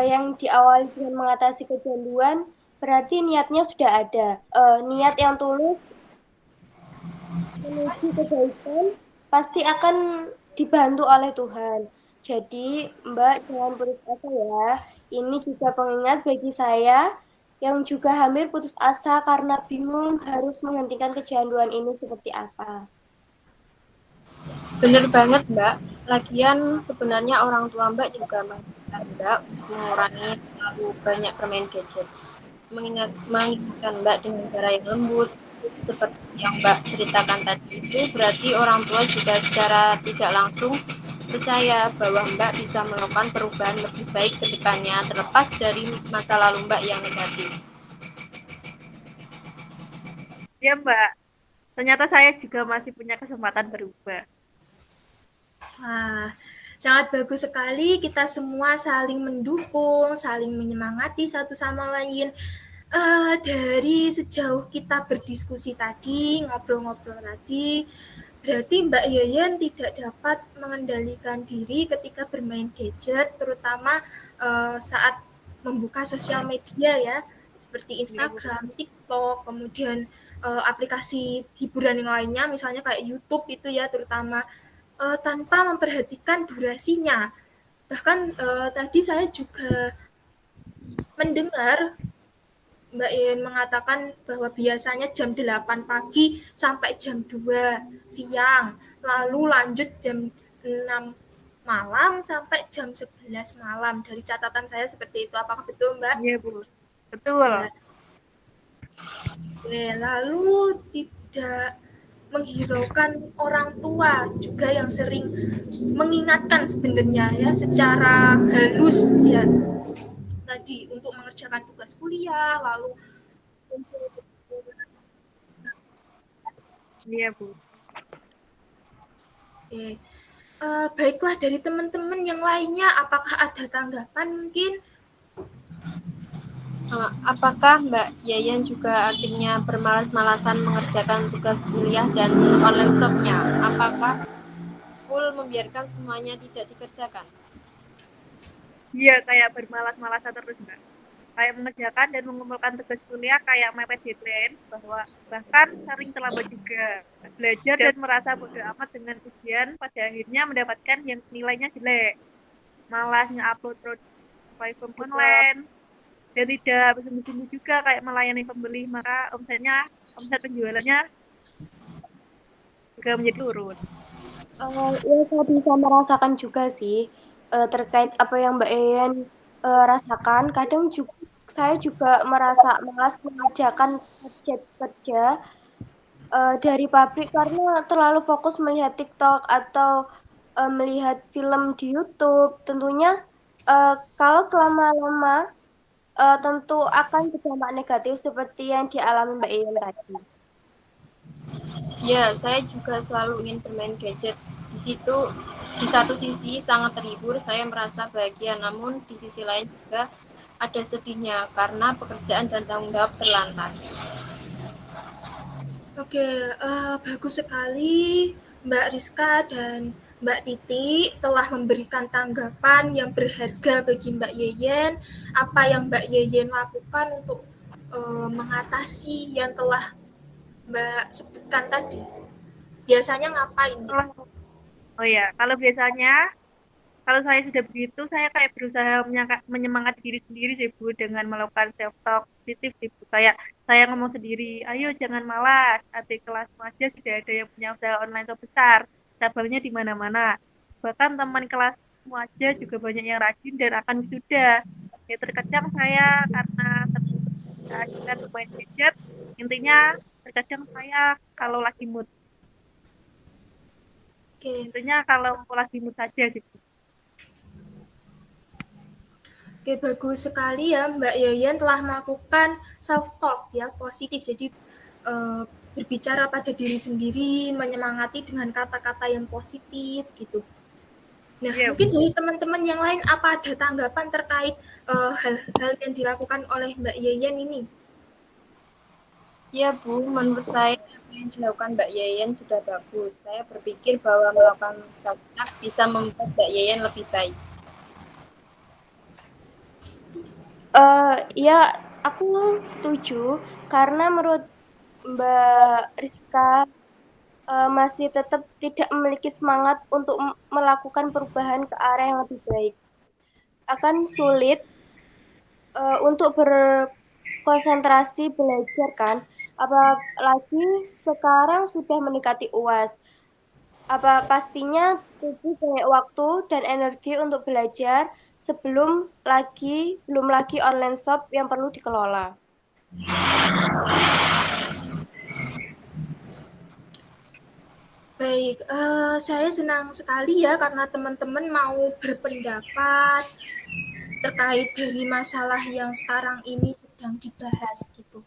yang diawali dengan mengatasi kecanduan, berarti niatnya sudah ada. Niat yang tulus menuju kebaikan pasti akan dibantu oleh Tuhan. Jadi Mbak jangan putus asa ya. Ini juga pengingat bagi saya yang juga hampir putus asa karena bingung harus menghentikan kecanduan ini seperti apa. Bener banget Mbak. Lagian sebenarnya orang tua Mbak juga mengingatkan Mbak mengurangi terlalu banyak bermain gadget. Mengingatkan Mbak dengan cara yang lembut seperti yang Mbak ceritakan tadi itu berarti orang tua juga secara tidak langsung percaya bahwa Mbak bisa melakukan perubahan lebih baik ke depannya terlepas dari masa lalu Mbak yang negatif. Ya, Mbak. Ternyata saya juga masih punya kesempatan berubah. Wah, sangat bagus sekali kita semua saling mendukung, saling menyemangati satu sama lain. Dari sejauh kita berdiskusi tadi, ngobrol-ngobrol tadi, berarti Mbak Yeyen tidak dapat mengendalikan diri ketika bermain gadget, terutama saat membuka sosial media ya, seperti Ya, Bu. Instagram, TikTok, kemudian aplikasi hiburan yang lainnya, misalnya kayak YouTube itu ya, terutama tanpa memperhatikan durasinya. Bahkan tadi saya juga mendengar Mbak Yen mengatakan bahwa biasanya jam 8 pagi sampai jam 2 siang, lalu lanjut jam 6 malam sampai jam 11 malam. Dari catatan saya seperti itu. Apakah betul, Mbak? Iya, Bu. Betul. Ya. Lalu tidak menghiraukan orang tua juga yang sering mengingatkan sebenarnya ya secara halus ya tadi untuk mengerjakan tugas kuliah lalu untuk Iya, Bu. baiklah dari teman-teman yang lainnya apakah ada tanggapan mungkin. Apakah Mbak Yayan juga akhirnya bermalas-malasan mengerjakan tugas kuliah dan online shop-nya? Apakah full membiarkan semuanya tidak dikerjakan? Iya, kayak bermalas-malasan terus, Mbak. Kayak mengerjakan dan mengumpulkan tugas kuliah kayak mepet deadline, bahkan sering terlambat juga. Belajar dan merasa bodoh amat dengan ujian, pada akhirnya mendapatkan yang nilainya jelek. Malas nge-upload produk online, dan tidak bersungguh-sungguh juga kayak melayani pembeli, maka omset penjualannya juga menjadi turun. Ya saya bisa merasakan juga sih, terkait apa yang Mbak Yayan, rasakan. Kadang juga saya juga merasa malas mengerjakan kerja dari pabrik karena terlalu fokus melihat TikTok atau, melihat film di YouTube. Tentunya, kalau lama-lama, tentu akan berdampak negatif seperti yang dialami Mbak Yayan tadi. Ya, saya juga selalu ingin bermain gadget. Di satu sisi sangat terhibur, saya merasa bahagia, namun di sisi lain juga ada sedihnya karena pekerjaan dan tanggung jawab terlantar. Oke, bagus sekali Mbak Rizka dan Mbak Titi telah memberikan tanggapan yang berharga bagi Mbak Yeyen. Apa yang Mbak Yeyen lakukan untuk mengatasi yang telah Mbak sebutkan tadi? Biasanya ngapain? Oh ya, kalau saya sudah begitu, saya kayak berusaha menyemangati diri sendiri sih, Bu, dengan melakukan self-talk positif sih, Bu. Kayak saya ngomong sendiri, ayo jangan malas, adik kelasmu aja sudah ada yang punya usaha online shop besar, cabangnya di mana-mana. Bahkan teman kelasmu aja juga banyak yang rajin dan akan wisuda. Ya terkadang saya karena terasingkan bermain gadget, intinya terkadang saya kalau lagi mood, Oke, intinya kalau lagi mood saja gitu. Oke, bagus sekali ya Mbak Yeyen telah melakukan self talk ya positif. Jadi berbicara pada diri sendiri, menyemangati dengan kata-kata yang positif gitu. Nah, Iya, mungkin Bu. dari teman-teman yang lain apa ada tanggapan terkait hal-hal yang dilakukan oleh Mbak Yeyen ini? Ya Bu, menurut saya apa yang dilakukan Mbak Yayan sudah bagus. Saya berpikir bahwa melakukan self-talk bisa membuat Mbak Yayan lebih baik. Ya, aku setuju karena menurut Mbak Rizka, masih tetap tidak memiliki semangat untuk melakukan perubahan ke arah yang lebih baik. Akan sulit, untuk berkonsentrasi belajar kan, apalagi sekarang sudah mendekati UAS. Pastinya tubuh banyak waktu dan energi untuk belajar belum lagi online shop yang perlu dikelola. Baik, saya senang sekali ya karena teman-teman mau berpendapat terkait dari masalah yang sekarang ini sedang dibahas gitu.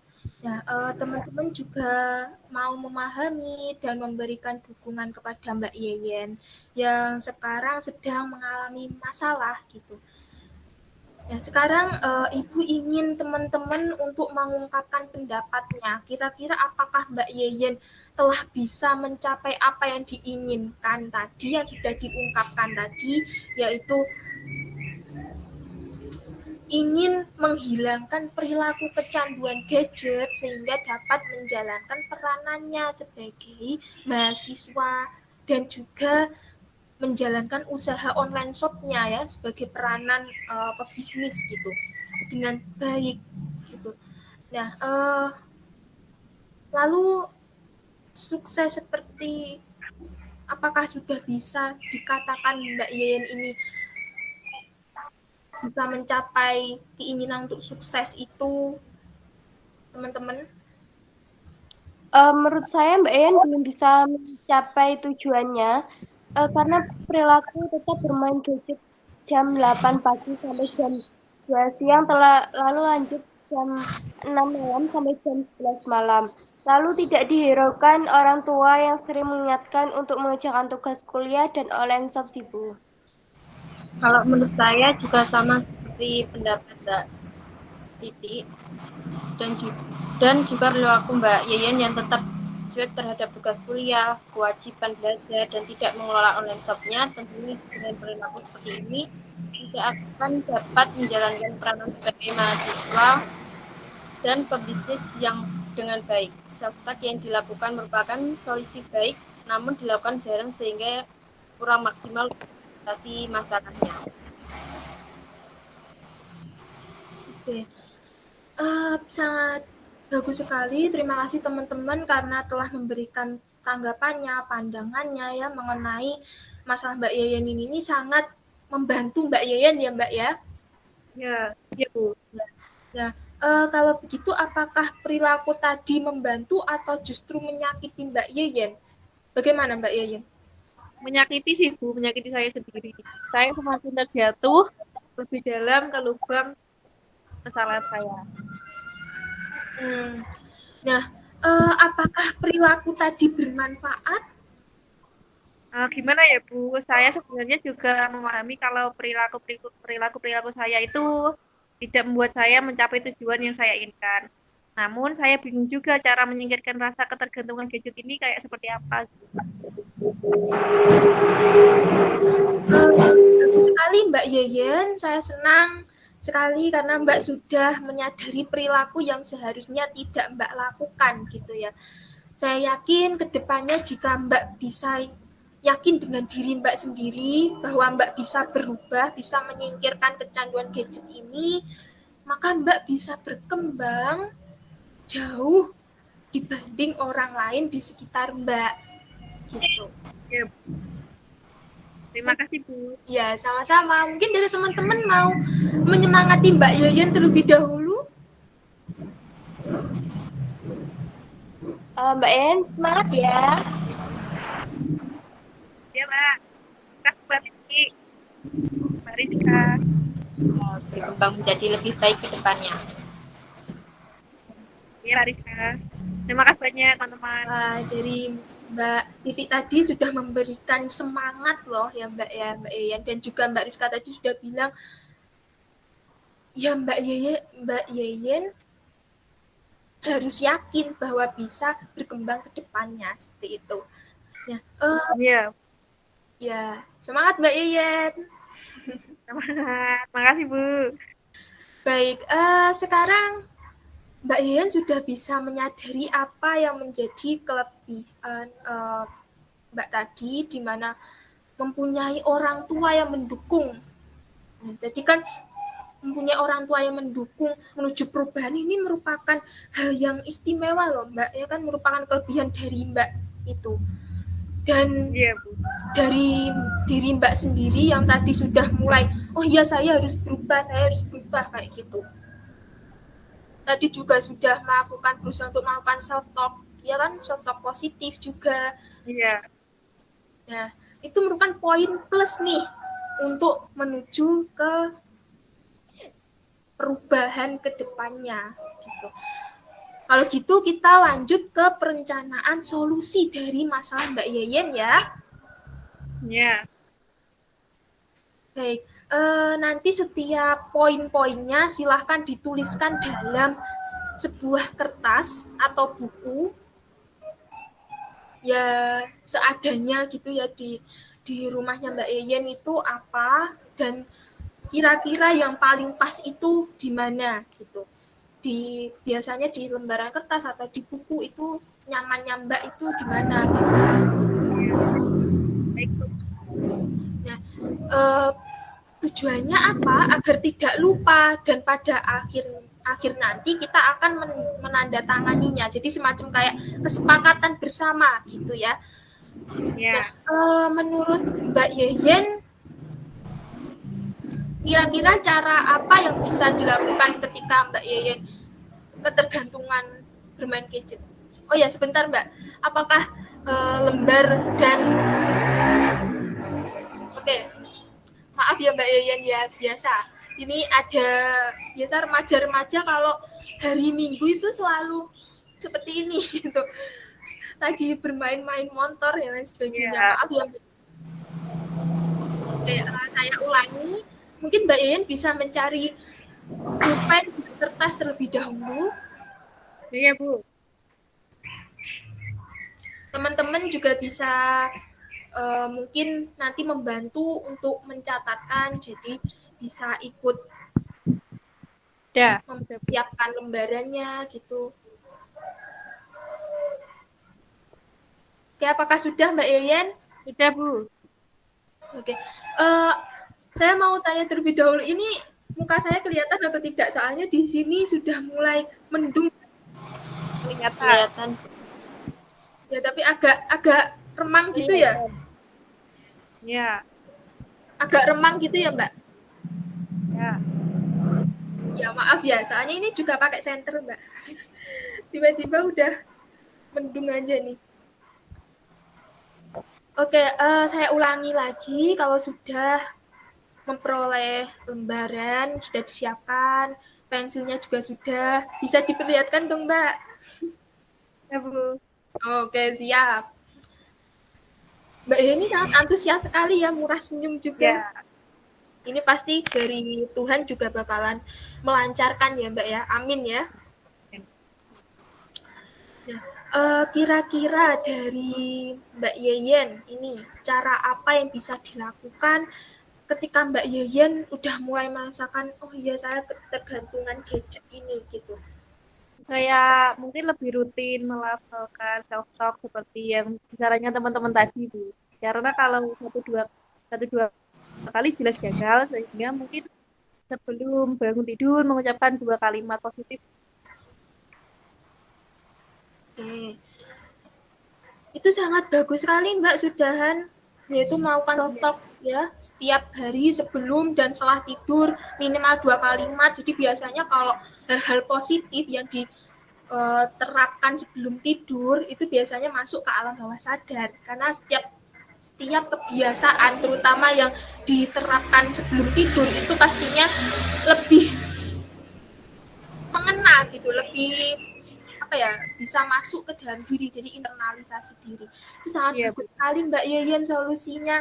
Nah, teman-teman juga mau memahami dan memberikan dukungan kepada Mbak Yeyen yang sekarang sedang mengalami masalah gitu. Nah, sekarang Ibu ingin teman-teman untuk mengungkapkan pendapatnya. Kira-kira apakah Mbak Yeyen telah bisa mencapai apa yang diinginkan tadi yang sudah diungkapkan tadi, yaitu ingin menghilangkan perilaku kecanduan gadget sehingga dapat menjalankan peranannya sebagai mahasiswa dan juga menjalankan usaha online shopnya ya sebagai peranan pebisnis gitu dengan baik gitu. Nah, lalu sukses seperti apakah sudah bisa dikatakan Mbak Yeyen ini bisa mencapai keinginan untuk sukses itu, teman-teman? Menurut saya Mbak Yen belum bisa mencapai tujuannya karena perilaku tetap bermain gadget jam 8 pagi sampai jam 2 siang telah lalu lanjut jam 6 malam sampai jam 11 malam. Lalu tidak dihiraukan orang tua yang sering mengingatkan untuk mengerjakan tugas kuliah dan online shop sih Bu. Kalau menurut saya juga sama seperti pendapat Mbak Titi dan juga perilaku Mbak Yeyen yang tetap cuek terhadap tugas kuliah, kewajiban belajar, dan tidak mengelola online shop-nya. Tentunya dengan perilaku seperti ini tidak akan dapat menjalankan peranan sebagai mahasiswa dan pebisnis yang dengan baik. Serta yang dilakukan merupakan solusi baik, namun dilakukan jarang sehingga kurang maksimal mengatasi masalahnya. Oke. Sangat bagus sekali. Terima kasih teman-teman karena telah memberikan tanggapannya, pandangannya ya mengenai masalah Mbak Yeyen ini sangat membantu Mbak Yeyen ya Mbak ya. Ya, iya Bu. Nah, kalau begitu apakah perilaku tadi membantu atau justru menyakiti Mbak Yeyen? Bagaimana Mbak Yeyen? Menyakiti sih Bu, menyakiti saya sendiri. Saya semakin terjatuh lebih dalam ke lubang masalah saya. Nah, apakah perilaku tadi bermanfaat? Gimana ya Bu, saya sebenarnya juga memahami kalau perilaku saya itu tidak membuat saya mencapai tujuan yang saya inginkan. Namun saya bingung juga cara menyingkirkan rasa ketergantungan gadget ini kayak seperti apa. Bagus sekali Mbak Yeyen, saya senang sekali karena Mbak sudah menyadari perilaku yang seharusnya tidak Mbak lakukan gitu ya. Saya yakin kedepannya jika Mbak bisa yakin dengan diri Mbak sendiri bahwa Mbak bisa berubah, bisa menyingkirkan kecanduan gadget ini, maka Mbak bisa berkembang jauh dibanding orang lain di sekitar Mbak. Gitu. Ya, terima kasih Bu. Ya, sama-sama. Mungkin dari teman-teman mau menyemangati Mbak Yeyen terlebih dahulu. Mbak Yen semangat ya. Ya Mbak, terima kasih Mbak Titi. Mbak Rizka. Berkembang menjadi lebih baik ke depannya. Ya Mbak Rizka. Terima kasih banyak teman-teman. Dari Mbak Titi tadi sudah memberikan semangat loh ya Mbak Yeyen dan juga Mbak Rizka tadi sudah bilang ya Mbak Yeyen harus yakin bahwa bisa berkembang ke depannya seperti itu. Ya, ya semangat Mbak Yeyen. Semangat. Makasih Bu. Baik, sekarang Mbak Yeyen sudah bisa menyadari apa yang menjadi kelebihan Mbak tadi, di mana mempunyai orang tua yang mendukung. Nah, jadi kan mempunyai orang tua yang mendukung menuju perubahan ini merupakan hal yang istimewa loh Mbak, ya kan merupakan kelebihan dari Mbak itu. Dan dari diri Mbak sendiri yang tadi sudah mulai, oh iya saya harus berubah kayak gitu. Tadi juga sudah berusaha untuk melakukan self talk, ya kan, self talk positif juga. Iya. Nah, itu merupakan poin plus nih untuk menuju ke perubahan ke depannya gitu. Kalau gitu kita lanjut ke perencanaan solusi dari masalah Mbak Yeyen ya. Iya. Baik, nanti setiap poin-poinnya silahkan dituliskan dalam sebuah kertas atau buku ya seadanya gitu ya di rumahnya Mbak Yeyen itu apa dan kira-kira yang paling pas itu di mana gitu. Biasanya di lembaran kertas atau di buku itu nyamannya Mbak itu di mana gitu. Nah, tujuannya apa? Agar tidak lupa dan pada akhir nanti kita akan menandatanganinya. Jadi semacam kayak kesepakatan bersama gitu ya. Yeah. Nah, menurut Mbak Yeyen, kira-kira cara apa yang bisa dilakukan ketika Mbak Yeyen ketergantungan bermain gadget? Oh ya, sebentar Mbak. Apakah lembar dan oke, maaf ya Mbak Yayan ya, biasa. Ini ada biasa remaja-remaja kalau hari Minggu itu selalu seperti ini gitu. Lagi bermain-main motor dan lain sebagainya. Iya. Maaf ya Mbak. Oke, saya ulangi. Mungkin Mbak Yayan bisa mencari pulpen dan kertas terlebih dahulu. Iya, Bu. Teman-teman juga bisa mungkin nanti membantu untuk mencatatkan, jadi bisa ikut Udah. mempersiapkan lembarannya gitu. Oke, apakah sudah Mbak Yayan? Udah, Bu. Oke, saya mau tanya terlebih dahulu, ini muka saya kelihatan atau tidak? Soalnya di sini sudah mulai mendung. Kelihatan. Ya, tapi agak remang gitu ya? Iya. Agak remang gitu ya, Mbak? Ya. Ya, maaf ya, soalnya ini juga pakai senter, Mbak. Tiba-tiba udah mendung aja nih. Oke, saya ulangi lagi, kalau sudah memperoleh lembaran, sudah disiapkan, pensilnya juga sudah, bisa diperlihatkan dong, Mbak? Ya, Bu. Oke, siap. Mbak Yeni sangat antusias sekali ya, murah senyum juga. Ya. Ini pasti dari Tuhan juga bakalan melancarkan ya Mbak ya, amin ya. Nah, kira-kira dari Mbak Yeyen ini, cara apa yang bisa dilakukan ketika Mbak Yeyen udah mulai merasakan, oh iya saya ketergantungan gadget ini gitu. Saya mungkin lebih rutin melakukan self talk seperti yang caranya teman-teman tadi, Bu. Karena kalau satu dua kali jelas gagal, sehingga mungkin sebelum bangun tidur mengucapkan 2 kalimat positif. Oke. Itu sangat bagus sekali Mbak Sudahan, yaitu melakukan self talk ya setiap hari sebelum dan setelah tidur minimal 2 kalimat. Jadi biasanya kalau hal-hal positif yang diterapkan sebelum tidur itu biasanya masuk ke alam bawah sadar, karena setiap kebiasaan terutama yang diterapkan sebelum tidur itu pastinya lebih mengena gitu, lebih apa ya, bisa masuk ke dalam diri, jadi internalisasi diri. Itu sangat bagus sekali Mbak Yeyen solusinya.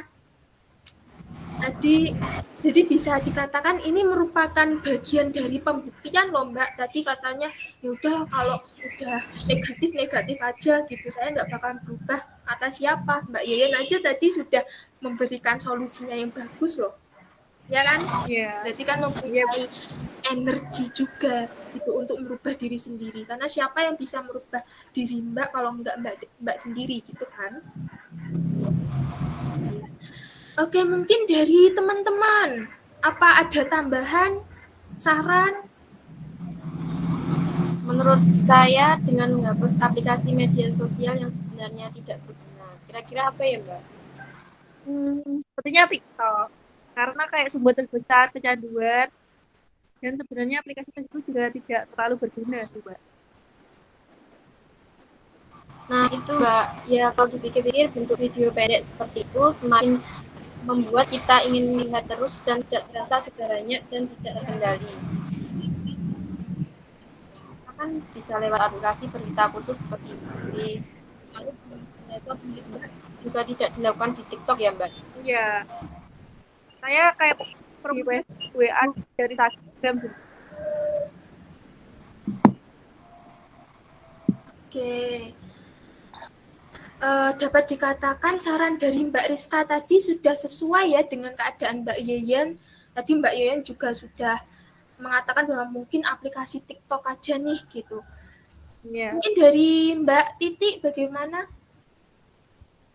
Jadi bisa dikatakan ini merupakan bagian dari pembuktian loh Mbak. Tadi katanya ya udah kalau udah negatif aja gitu, saya nggak bakal berubah. Kata siapa? Mbak Yeyen aja tadi sudah memberikan solusinya yang bagus loh, ya kan? Berarti kan mempunyai energi juga itu untuk merubah diri sendiri. Karena siapa yang bisa merubah diri Mbak kalau nggak Mbak sendiri gitu kan? Oke, mungkin dari teman-teman, apa ada tambahan, saran? Menurut saya dengan menghapus aplikasi media sosial yang sebenarnya tidak berguna. Kira-kira apa ya Mbak? Sepertinya TikTok. Karena kayak sumber terbesar kecanduan, dan sebenarnya aplikasi tersebut juga tidak terlalu berguna sih, Mbak. Nah itu Mbak, ya kalau dipikir-pikir bentuk video pendek seperti itu semakin membuat kita ingin melihat terus dan tidak terasa segalanya dan tidak terkendali. Kita kan bisa lewat aplikasi berita khusus seperti ini. Lalu juga tidak dilakukan di TikTok ya Mbak? Iya. Saya kayak WA dari Instagram. Oke. Dapat dikatakan saran dari Mbak Rizka tadi sudah sesuai ya dengan keadaan Mbak Yeyen. Tadi Mbak Yeyen juga sudah mengatakan bahwa mungkin aplikasi TikTok aja nih gitu. Yeah. Mungkin dari Mbak Titi bagaimana?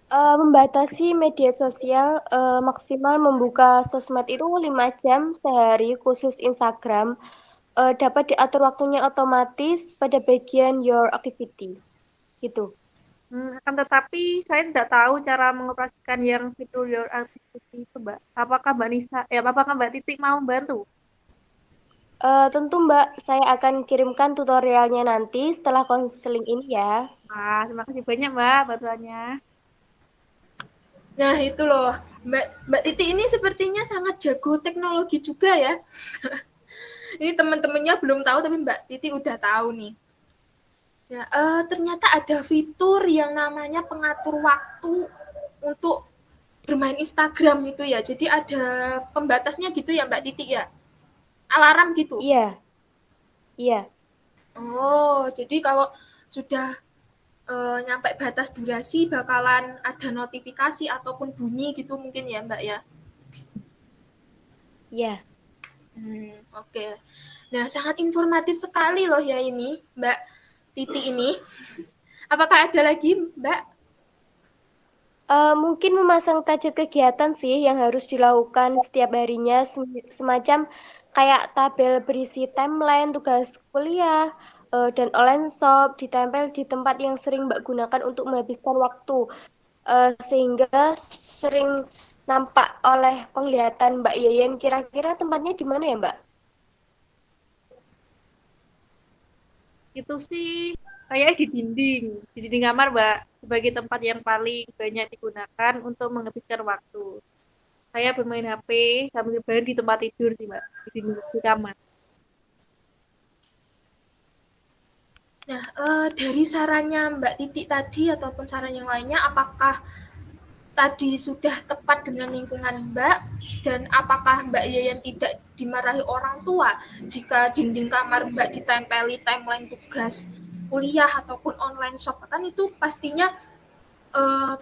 Membatasi media sosial, maksimal membuka sosmed itu 5 jam sehari khusus Instagram, dapat diatur waktunya otomatis pada bagian your activity, gitu. Akan tetapi saya tidak tahu cara mengoperasikan yang fitur your activity itu, Mbak. Apakah Mbak Titi mau membantu? Tentu Mbak, saya akan kirimkan tutorialnya nanti setelah konseling ini ya. Terima kasih banyak Mbak bantuannya. Nah, itu loh. Mbak Titi ini sepertinya sangat jago teknologi juga ya. Ini teman-temannya belum tahu tapi Mbak Titi udah tahu nih. Ya, ternyata ada fitur yang namanya pengatur waktu untuk bermain Instagram itu ya. Jadi ada pembatasnya gitu ya Mbak Titi ya. Alarm gitu. Iya, iya. Oh, jadi kalau sudah nyampe batas durasi bakalan ada notifikasi ataupun bunyi gitu mungkin ya Mbak ya. Iya. Oke. Nah, sangat informatif sekali loh ya ini Mbak Titi ini. Apakah ada lagi Mbak? Mungkin memasang target kegiatan sih yang harus dilakukan setiap harinya, semacam kayak tabel berisi timeline tugas kuliah dan online shop ditempel di tempat yang sering Mbak gunakan untuk menghabiskan waktu, sehingga sering nampak oleh penglihatan Mbak Yeyen. Kira-kira tempatnya di mana ya Mbak? Itu sih kayak di dinding kamar Mbak, sebagai tempat yang paling banyak digunakan untuk menghabiskan waktu. Saya bermain HP sambil bermain di tempat tidur sih Mbak, di kamar. Nah, dari sarannya Mbak Titi tadi ataupun saran yang lainnya, apakah tadi sudah tepat dengan lingkungan Mbak? Dan apakah Mbak Yayan tidak dimarahi orang tua jika dinding kamar Mbak ditempeli timeline tugas kuliah ataupun online shop? Kan itu pastinya eh,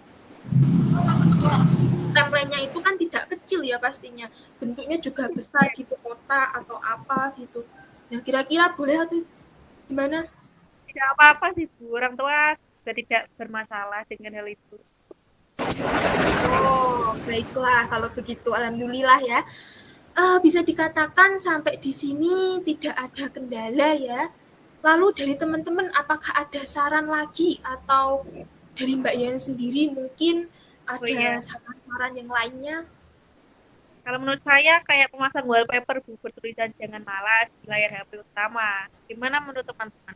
timelinenya itu kan tidak kecil ya pastinya. Bentuknya juga besar gitu, kota atau apa gitu. Nah, kira-kira boleh atau gimana? Tidak apa-apa sih Bu, orang tua juga tidak bermasalah dengan hal itu. Oh, baiklah kalau begitu. Alhamdulillah ya. Bisa dikatakan sampai di sini tidak ada kendala ya. Lalu dari teman-teman apakah ada saran lagi atau dari Mbak Yan sendiri mungkin Oh ada iya, saran-saran yang lainnya? kalau menurut saya kayak pemasang wallpaper Bu, bertulisan jangan malas di layar HP utama. Gimana menurut teman-teman?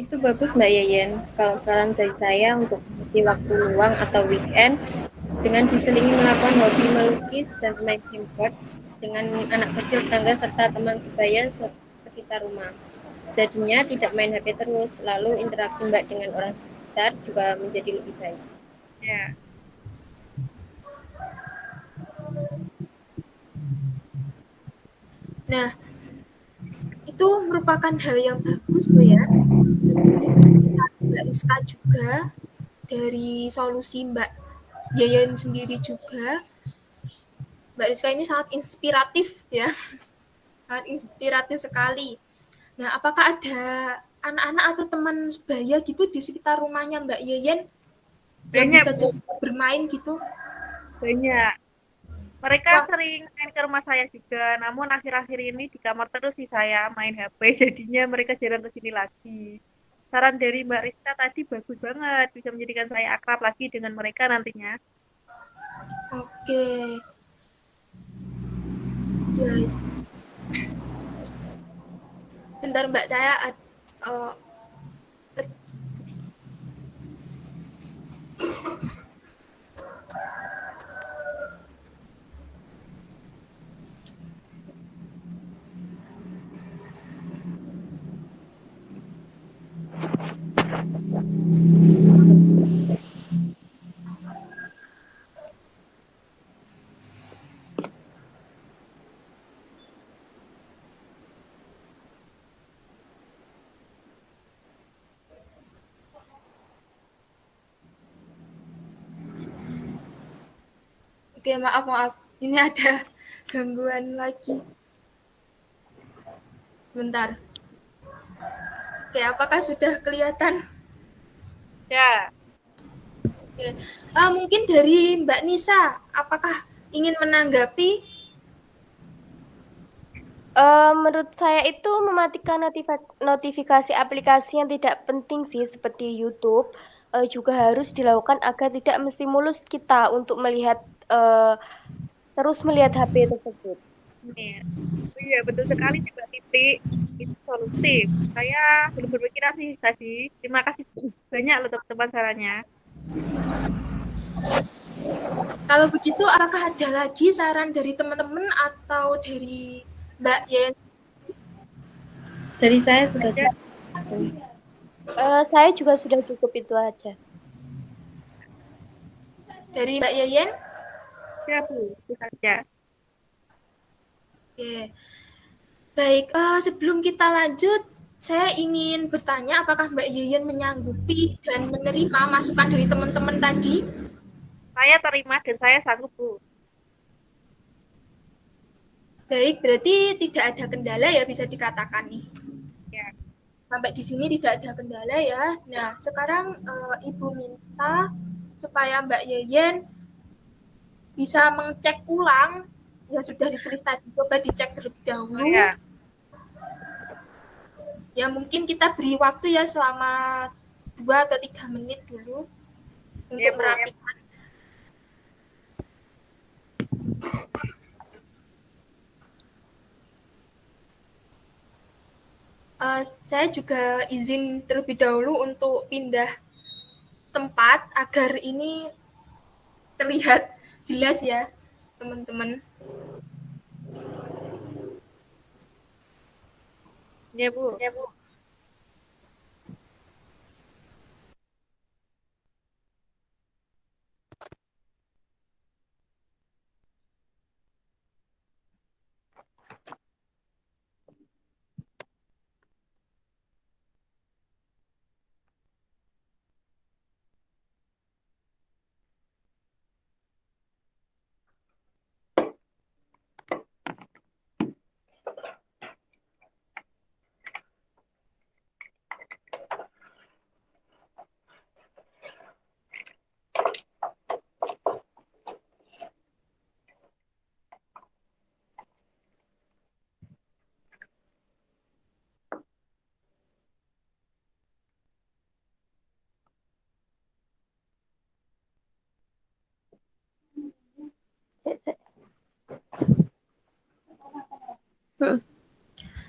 Itu bagus Mbak Yeyen. Kalau saran dari saya untuk isi waktu luang atau weekend dengan diselingi melakukan hobi melukis dan main handphone dengan anak kecil tetangga serta teman sebaya sekitar rumah. Jadinya tidak main HP terus, lalu interaksi Mbak dengan orang sekitar juga menjadi lebih baik. Ya, Nah, itu merupakan hal yang bagus loh ya. Mbak Rizka juga dari solusi Mbak Yayan sendiri juga. Mbak Rizka ini sangat inspiratif ya, sangat inspiratif sekali. Nah, apakah ada anak-anak atau teman sebaya gitu di sekitar rumahnya Mbak Yeyen yang banyak bisa Bu, bermain gitu? banyak. Mereka Wah, sering main ke rumah saya juga, namun akhir-akhir ini di kamar terus sih saya main HP, jadinya mereka jarang ke sini lagi. Saran dari Mbak Rizka tadi bagus banget, bisa menjadikan saya akrab lagi dengan mereka nantinya. oke. Ya, bentar Mbak saya uh, oke, maaf. Ini ada gangguan lagi. Bentar. Oke, apakah sudah kelihatan? Ya, Oke. Mungkin dari Mbak Nisa, apakah ingin menanggapi? Menurut saya itu mematikan notifikasi aplikasi yang tidak penting sih seperti YouTube, juga harus dilakukan agar tidak menstimulus kita untuk melihat terus melihat HP tersebut. ini. Oh iya, betul sekali sih Mbak Titi. itu solutif. Saya belum berpikiran sih tadi. Terima kasih banyak loh teman-teman sarannya. Kalau begitu, apakah ada lagi saran dari teman-teman atau dari Mbak Yen? Dari saya sudah Ada. cukup. Saya juga sudah cukup itu aja. Dari Mbak Yeyen? Ya, Bu. Itu saja. Oke. Baik, sebelum kita lanjut, saya ingin bertanya apakah Mbak Yeyen menyanggupi dan menerima masukan dari teman-teman tadi? Saya terima dan saya sanggup, Bu. Baik, berarti tidak ada kendala ya bisa dikatakan nih. Ya. Sampai di sini tidak ada kendala ya. Nah, sekarang Ibu minta supaya Mbak Yeyen bisa mengecek ulang yang sudah ditulis tadi. Coba dicek terlebih dahulu. Oh, ya. Ya mungkin kita beri waktu ya selama 2 atau 3 menit dulu untuk Ya, Bu. merapikan. Saya juga izin terlebih dahulu untuk pindah tempat agar ini terlihat jelas ya teman-teman. Ya, Bu. Ya, Bu.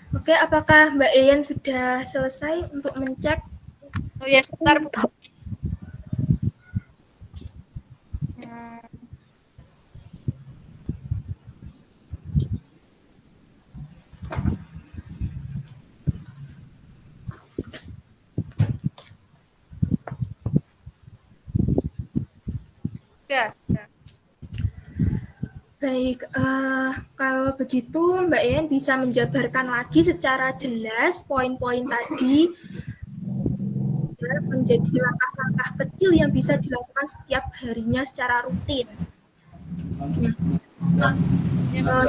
Oke, apakah Mbak Eyan sudah selesai untuk mencek? Oh ya, sebentar, Bu. Hmm, ya. Baik, kalau begitu Mbak Eyan bisa menjabarkan lagi secara jelas poin-poin tadi ya, menjadi langkah-langkah kecil yang bisa dilakukan setiap harinya secara rutin.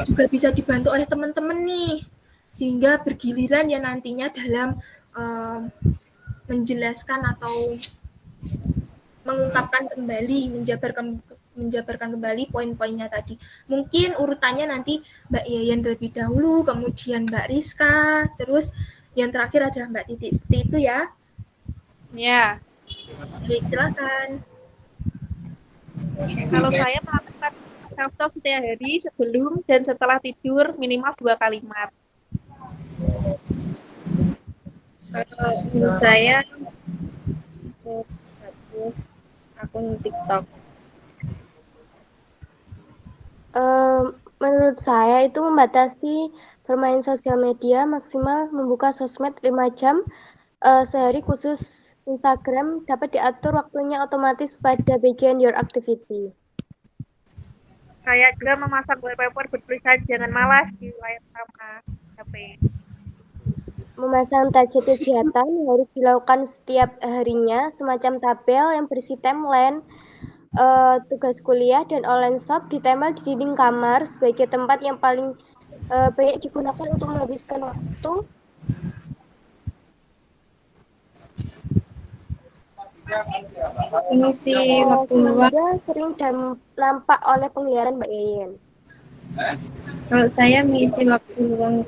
Juga bisa dibantu oleh teman-teman nih, sehingga bergiliran ya nantinya dalam menjelaskan atau mengungkapkan kembali, menjabarkan kembali poin-poinnya tadi. Mungkin urutannya nanti Mbak Yayan terlebih dahulu, kemudian Mbak Rizka, terus yang terakhir ada Mbak Titi. Seperti itu ya. Ya. Baik, silakan. Kalau saya melakukan self-talk setiap hari sebelum dan setelah tidur minimal 2 kalimat. Kalau menurut saya hapus akun TikTok. Menurut saya itu membatasi bermain sosial media maksimal membuka sosmed 5 jam sehari, khusus Instagram dapat diatur waktunya otomatis pada bagian your activity. Saya juga memasang wallpaper bertulisan jangan malas di layar utama HP. Memasang target kegiatan yang harus dilakukan setiap harinya, semacam tabel yang berisi timeline, tugas kuliah, dan online shop ditempel di dinding kamar sebagai tempat yang paling banyak digunakan untuk menghabiskan waktu. Mengisi waktu luang. Sering nampak oleh pengliharan Mbak Yeyen. Kalau saya mengisi waktu luang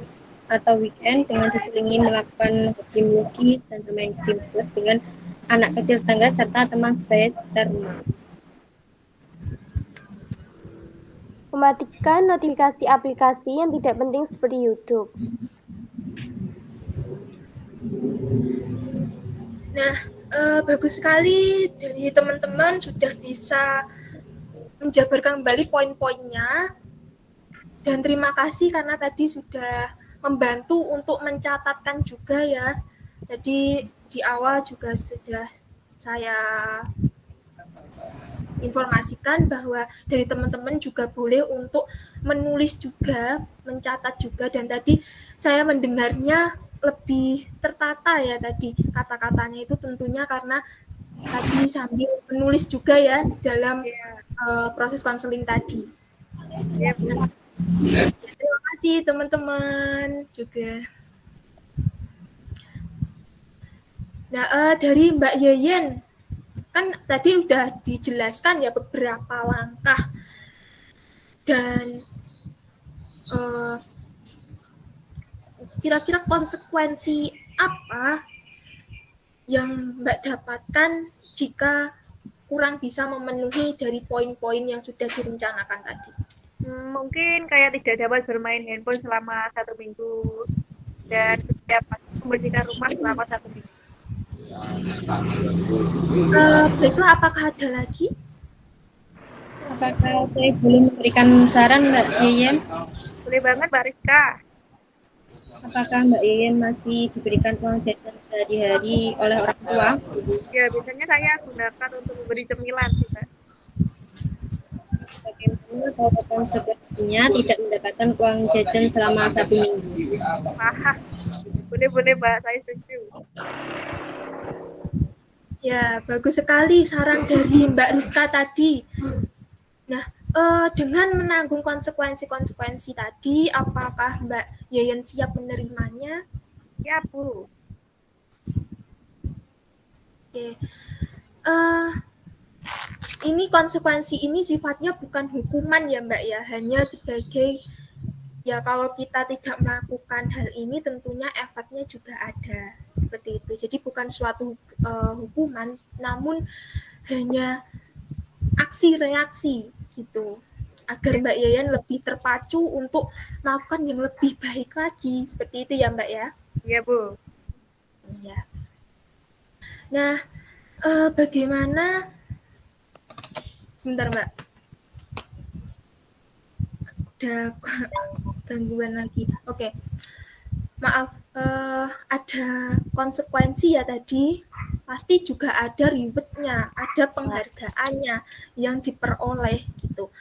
atau weekend dengan diselingi melakukan hobi melukis dan bermain game dengan anak kecil tetangga serta teman sebaya sekitar rumah. Mematikan notifikasi aplikasi yang tidak penting seperti YouTube. Nah, bagus sekali dari teman-teman sudah bisa menjabarkan kembali poin-poinnya. Dan terima kasih karena tadi sudah membantu untuk mencatatkan juga ya. Jadi di awal juga sudah saya informasikan bahwa dari teman-teman juga boleh untuk menulis juga, mencatat juga, dan tadi saya mendengarnya lebih tertata ya tadi kata-katanya itu tentunya karena tadi sambil menulis juga ya dalam Iya, proses konseling tadi. iya Bu. Terima kasih teman-teman juga. Nah, dari Mbak Yeyen, kan tadi udah dijelaskan ya beberapa langkah dan uh, kira-kira konsekuensi apa yang Mbak dapatkan jika kurang bisa memenuhi dari poin-poin yang sudah direncanakan tadi? Mungkin kayak tidak dapat bermain handphone selama 1 minggu dan setiap membersihkan rumah selama 1 minggu. Baiklah, apakah ada lagi? Apakah saya boleh memberikan saran Mbak Yeyen? Boleh banget Mbak Rizka. Apakah Mbak Yeyen masih diberikan uang jajan sehari-hari oleh orang tua? Ya, biasanya saya gunakan untuk memberi cemilan sih Mbak. Bagaimana kalau konsekuensinya tidak mendapatkan uang jajan selama 1 minggu? Wah, boleh Mbak, saya setuju. Ya, bagus sekali saran dari Mbak Rizka tadi. Nah, dengan menanggung konsekuensi-konsekuensi tadi, apakah Mbak Yeyen siap menerimanya? Ya Bu. Oke. Ini konsekuensi ini sifatnya bukan hukuman ya Mbak ya, hanya sebagai ya kalau kita tidak melakukan hal ini tentunya efeknya juga ada seperti itu. Jadi bukan suatu hukuman, namun hanya aksi reaksi gitu agar Mbak Yayan lebih terpacu untuk melakukan yang lebih baik lagi seperti itu ya Mbak ya. Iya Bu. Ya. Nah, bagaimana? Sebentar Mbak. Ada gangguan lagi. Oke. Maaf, ada konsekuensi ya tadi. Pasti juga ada rewardnya, ada penghargaannya yang diperoleh gitu.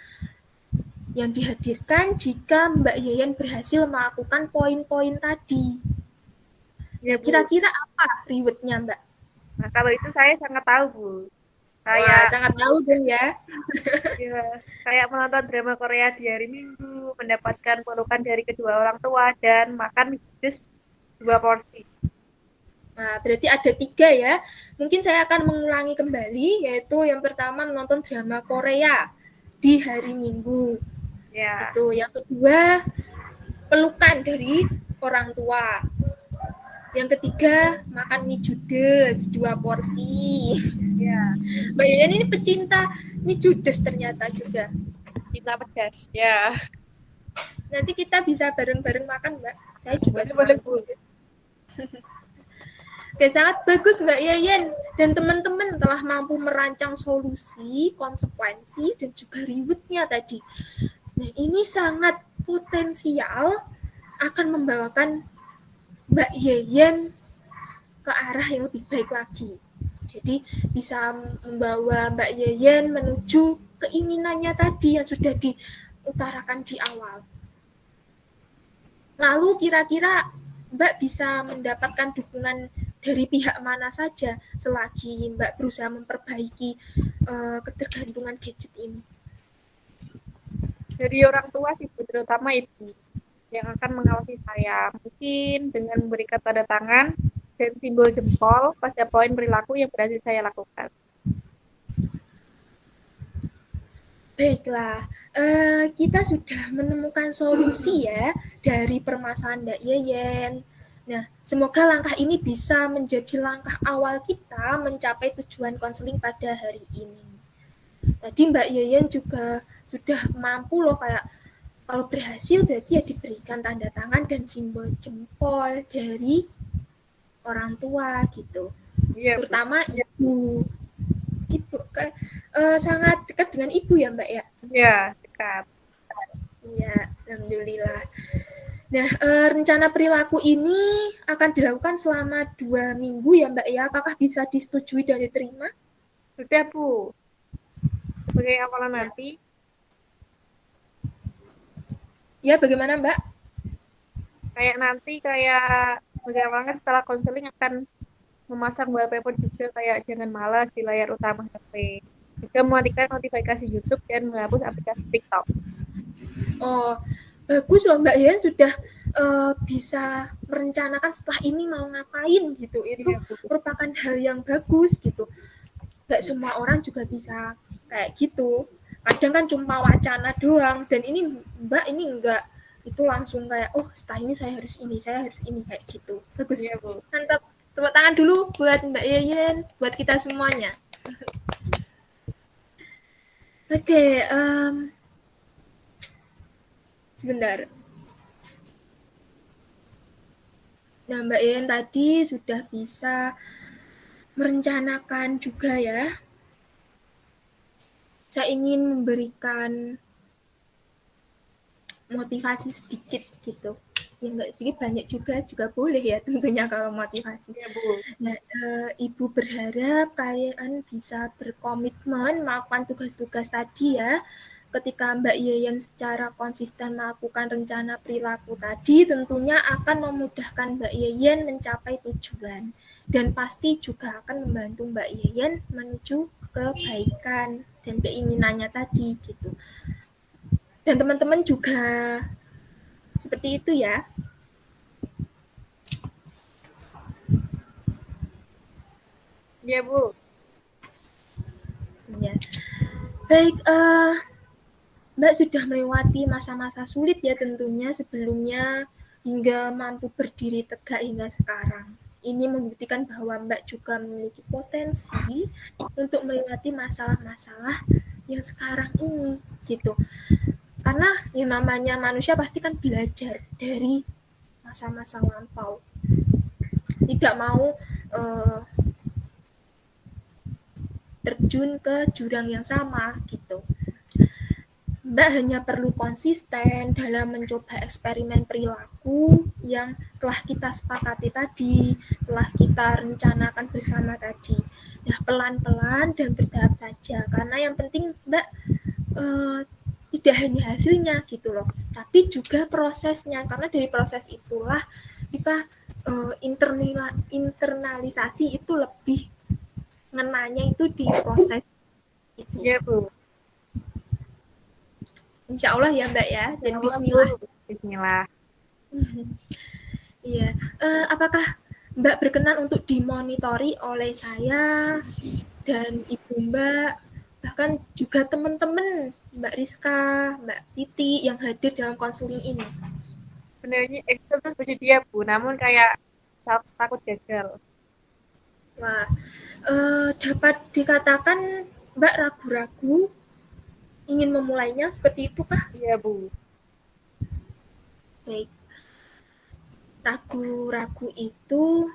Yang dihadirkan jika Mbak Yayan berhasil melakukan poin-poin tadi. Ya, Bu. Kira-kira apa rewardnya Mbak? Nah, kalau itu saya sangat tahu Bu. Wah, sangat tahu dong ya. Ya, kayak menonton drama Korea di hari Minggu, mendapatkan pelukan dari kedua orang tua, dan makan jus 2 porsi. Nah, berarti ada 3 ya. Mungkin saya akan mengulangi kembali, yaitu yang pertama menonton drama Korea di hari Minggu. Ya. Itu. Yang kedua, pelukan dari orang tua. Yang ketiga, makan mie judes 2 porsi. Ya. Mbak Yayan ini pecinta mie judes ternyata juga. Kita pedas. Ya. Nanti kita bisa bareng-bareng makan, Mbak. Saya juga Boleh, Bu. Oke, sangat bagus Mbak Yayan. Dan teman-teman telah mampu merancang solusi, konsekuensi, dan juga rewardnya tadi. Nah, ini sangat potensial akan membawakan Mbak Yeyen ke arah yang lebih baik lagi. Jadi bisa membawa Mbak Yeyen menuju keinginannya tadi yang sudah diutarakan di awal. Lalu kira-kira Mbak bisa mendapatkan dukungan dari pihak mana saja selagi Mbak berusaha memperbaiki ketergantungan gadget ini? Dari orang tua sih, terutama ibu yang akan mengawasi saya, mungkin dengan memberikan tanda tangan dan simbol jempol pada poin perilaku yang berhasil saya lakukan. Baiklah, kita sudah menemukan solusi ya dari permasalahan Mbak Yeyen. Nah, semoga langkah ini bisa menjadi langkah awal kita mencapai tujuan konseling pada hari ini. Tadi Mbak Yeyen juga sudah mampu loh kayak kalau berhasil berarti ya diberikan tanda tangan dan simbol jempol dari orang tua gitu, Iya, Bu. terutama ibu. Ibu sangat dekat dengan ibu ya Mbak ya. Iya, dekat. Ya, alhamdulillah. Nah, rencana perilaku ini akan dilakukan selama 2 minggu ya Mbak ya. Apakah bisa disetujui dan diterima? Sudah, Bu. Sebagai awalan Ya. nanti, Ya, bagaimana Mbak? kayak sebagai awalan setelah konseling akan memasang wallpaper juga kayak jangan malas di layar utama HP. Juga mematikan notifikasi YouTube dan menghapus aplikasi TikTok. Oh, bagus loh Mbak Yan sudah bisa merencanakan setelah ini mau ngapain gitu. Itu Iya, Bu. merupakan hal yang bagus gitu. Gak semua orang juga bisa kayak gitu. Kadang kan cuma wacana doang dan ini Mbak ini enggak itu langsung kayak oh setelah ini saya harus ini kayak gitu. Bagus. Iya, Bu. Mantap. Tepuk tangan dulu buat Mbak Yeyen, buat kita semuanya. Oke, sebentar. Nah, Mbak Yen tadi sudah bisa merencanakan juga ya. Saya ingin memberikan motivasi sedikit gitu. Ya nggak sedikit, banyak juga boleh ya tentunya kalau motivasi. Iya, Bu. Nah, Ibu berharap kalian bisa berkomitmen melakukan tugas-tugas tadi ya. Ketika Mbak Yeyen secara konsisten melakukan rencana perilaku tadi, tentunya akan memudahkan Mbak Yeyen mencapai tujuan. Dan pasti juga akan membantu Mbak Yeyen menuju kebaikan dan keinginannya tadi gitu. Dan teman-teman juga seperti itu ya. Iya, Bu. Ya. Baik, Mbak sudah melewati masa-masa sulit ya tentunya sebelumnya hingga mampu berdiri tegak hingga sekarang. Ini membuktikan bahwa Mbak juga memiliki potensi untuk melewati masalah-masalah yang sekarang ini gitu. Karena yang namanya manusia pasti kan belajar dari masa-masa lampau. Tidak mau terjun ke jurang yang sama gitu. Mbak hanya perlu konsisten dalam mencoba eksperimen perilaku yang telah kita sepakati tadi, telah kita rencanakan bersama tadi. Ya pelan-pelan dan bertahap saja, karena yang penting Mbak tidak hanya hasilnya gitu loh, tapi juga prosesnya, karena dari proses itulah kita internalisasi itu lebih ngenanya itu di proses itu. Iya, Bu. Insya Allah ya Mbak ya, dan Bismillah. Bismillah. Iya, apakah Mbak berkenan untuk dimonitori oleh saya dan Ibu Mbak, bahkan juga teman-teman Mbak Rizka, Mbak Titi yang hadir dalam konseling ini? Sebenarnya itu terus bersedia, Bu, namun kayak takut gagal. Wah, dapat dikatakan Mbak ragu-ragu ingin memulainya seperti itu kah? Iya, Bu. Baik. Ragu-ragu itu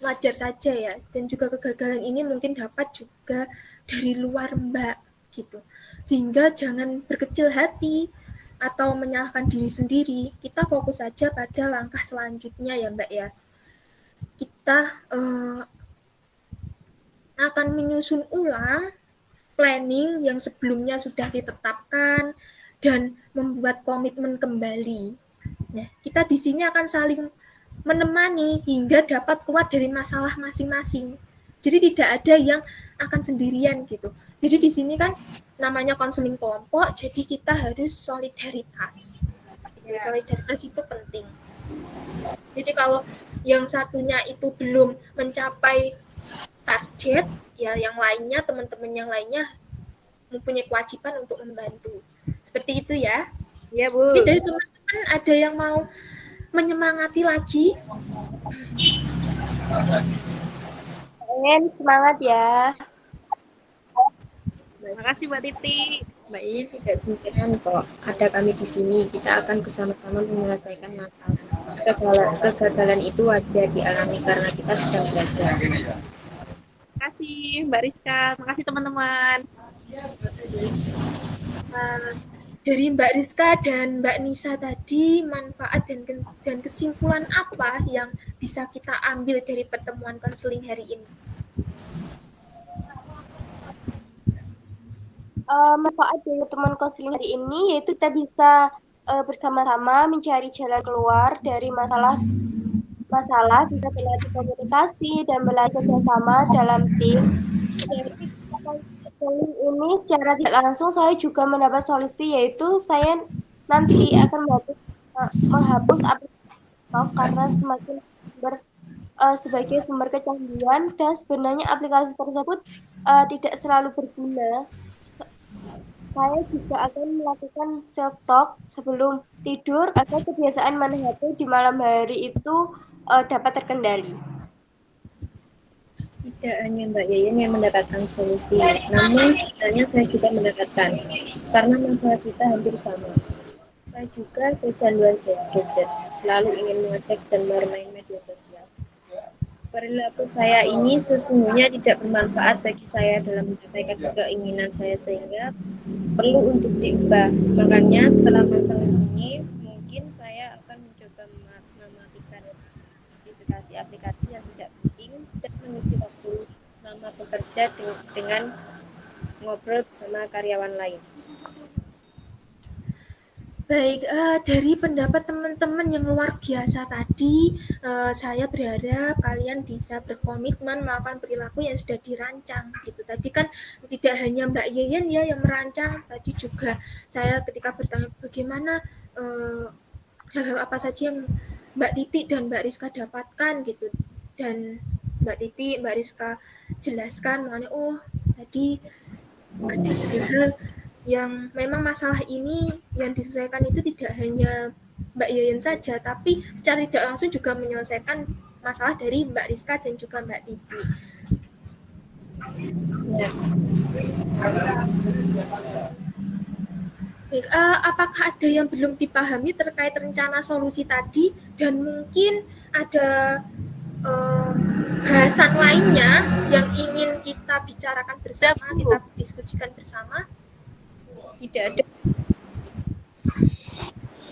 wajar saja ya, dan juga kegagalan ini mungkin dapat juga dari luar Mbak gitu. Sehingga jangan berkecil hati atau menyalahkan diri sendiri. Kita fokus saja pada langkah selanjutnya ya Mbak ya. Kita akan menyusun ulang planning yang sebelumnya sudah ditetapkan dan membuat komitmen kembali. Nah, kita di sini akan saling menemani hingga dapat keluar dari masalah masing-masing. Jadi tidak ada yang akan sendirian gitu. Jadi di sini kan namanya konseling kelompok, jadi kita harus solidaritas. Solidaritas itu penting. Jadi kalau yang satunya itu belum mencapai target, ya yang lainnya, teman-teman yang lainnya mempunyai kewajiban untuk membantu. Seperti itu ya. Iya, Bu. Jadi dari teman-teman ada yang mau menyemangati lagi? Semangat ya. Terima kasih, Mbak Titi. Mbak Iin tidak sendirian kok. Ada kami di sini. Kita akan bersama-sama menyelesaikan masalah. Kegagalan itu wajar dialami karena kita sedang belajar. Terima kasih Mbak Rizka, terima kasih teman-teman. Dari Mbak Rizka dan Mbak Nisa tadi, manfaat dan kesimpulan apa yang bisa kita ambil dari pertemuan konseling hari ini? Manfaat dari pertemuan konseling hari ini yaitu kita bisa bersama-sama mencari jalan keluar dari masalah, bisa berlatih komunikasi dan berlatih kerjasama dalam tim. Dari konseling ini secara tidak langsung saya juga mendapat solusi, yaitu saya nanti akan menghapus aplikasi karena semakin sebagai sumber kecanduan, dan sebenarnya aplikasi tersebut tidak selalu berguna. Saya juga akan melakukan self-talk sebelum tidur agar kebiasaan main HP di malam hari itu dapat terkendali. Tidak hanya Mbak Yayan yang mendapatkan solusi, namun sebenarnya saya juga mendapatkan, karena masalah kita hampir sama. Saya juga kecanduan gadget, selalu ingin mengecek dan bermain media sosial. Perilaku saya ini sesungguhnya tidak bermanfaat bagi saya dalam mencapai keinginan saya, sehingga perlu untuk diubah. Makanya setelah masalah ini, mungkin saya akan mencoba mematikan aplikasi yang tidak penting dan mengisi waktu selama bekerja dengan ngobrol bersama karyawan lain. Baik, dari pendapat teman-teman yang luar biasa tadi, saya berharap kalian bisa berkomitmen melakukan perilaku yang sudah dirancang gitu. Tadi kan tidak hanya Mbak Yeyen ya yang merancang, tadi juga saya ketika bertanya bagaimana hal-hal apa saja yang Mbak Titi dan Mbak Rizka dapatkan gitu, dan Mbak Titi, Mbak Rizka jelaskan mengenai tadi ada hal yang memang masalah ini yang diselesaikan itu tidak hanya Mbak Yeyen saja, tapi secara tidak langsung juga menyelesaikan masalah dari Mbak Rizka dan juga Mbak Titi. Ya. Baik, apakah ada yang belum dipahami terkait rencana solusi tadi, dan mungkin ada bahasan lainnya yang ingin kita bicarakan bersama, kita diskusikan bersama? Tidak ada.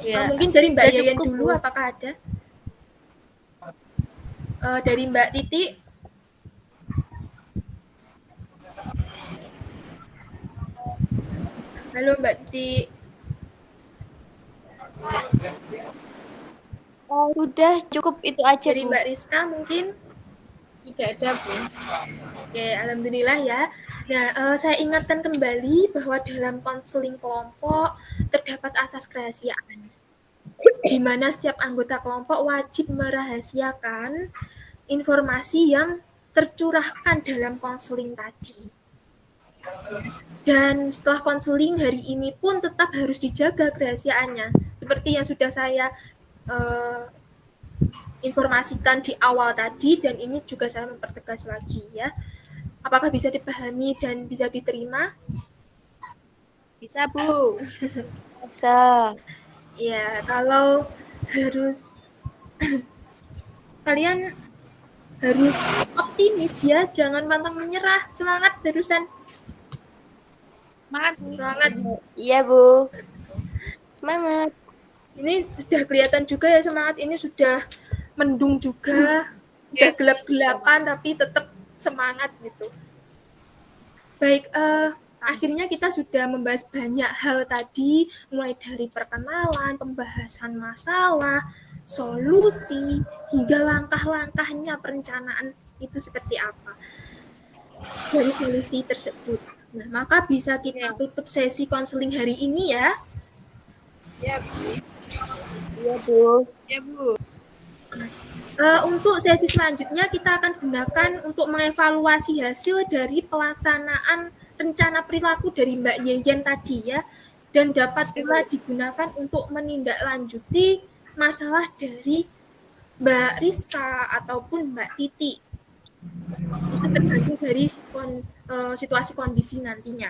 Ya. Mungkin dari Mbak Yeyen dulu, apakah ada? Dari Mbak Titi? Halo Mbak Titi. Sudah cukup itu aja. Dari Mbak Rizka mungkin? Tidak ada, Bu. Oke, alhamdulillah ya. Nah, saya ingatkan kembali bahwa dalam konseling kelompok terdapat asas kerahasiaan, di mana setiap anggota kelompok wajib merahasiakan informasi yang tercurahkan dalam konseling tadi. Dan setelah konseling hari ini pun tetap harus dijaga kerahasiaannya, seperti yang sudah saya informasikan di awal tadi, dan ini juga saya mempertegas lagi ya. Apakah bisa dipahami dan bisa diterima? Bisa, Bu. Bisa. Ya, kalau harus kalian harus optimis ya, jangan pantang menyerah, semangat terusan. Semangat. Iya, Bu. Semangat. Ini sudah kelihatan juga ya semangat, ini sudah mendung juga, sudah gelap-gelapan tapi tetap semangat gitu. Baik, akhirnya kita sudah membahas banyak hal tadi, mulai dari perkenalan, pembahasan masalah, solusi, hingga langkah-langkahnya perencanaan itu seperti apa dari solusi tersebut. Nah, maka bisa kita tutup sesi konseling hari ini ya. Ya, Bu. Iya, Bu. Ya, Bu. Untuk sesi selanjutnya kita akan gunakan untuk mengevaluasi hasil dari pelaksanaan rencana perilaku dari Mbak Yeyen tadi ya, dan dapat pula digunakan untuk menindaklanjuti masalah dari Mbak Rizka ataupun Mbak Titi. Itu tergantung dari situasi kondisi nantinya.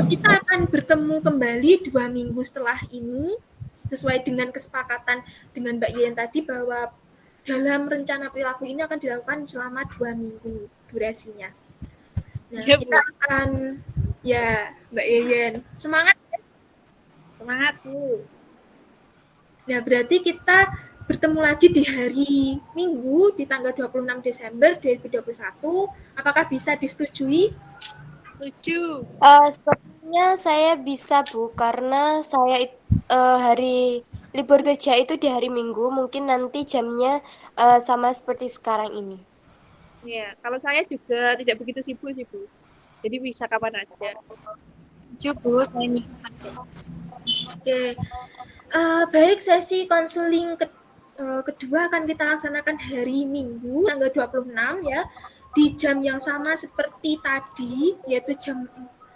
Kita akan bertemu kembali 2 minggu setelah ini sesuai dengan kesepakatan dengan Mbak Yen tadi bahwa dalam rencana perilaku ini akan dilakukan selama 2 minggu durasinya. Nah, Iya, kita Bu. akan ya Mbak Yen semangat. Semangat, Bu. Nah, berarti kita bertemu lagi di hari Minggu di tanggal 26 Desember 2021. Apakah bisa disetujui? Setuju. Sepertinya saya bisa Bu, karena saya hari libur kerja itu di hari Minggu, mungkin nanti jamnya sama seperti sekarang ini. Iya, kalau saya juga tidak begitu sibuk sih, Bu. Jadi bisa kapan aja. Setuju, Bu. Saya ikut saja. Oke. Baik, sesi konseling kedua akan kita laksanakan hari Minggu tanggal 26 ya, di jam yang sama seperti tadi, yaitu jam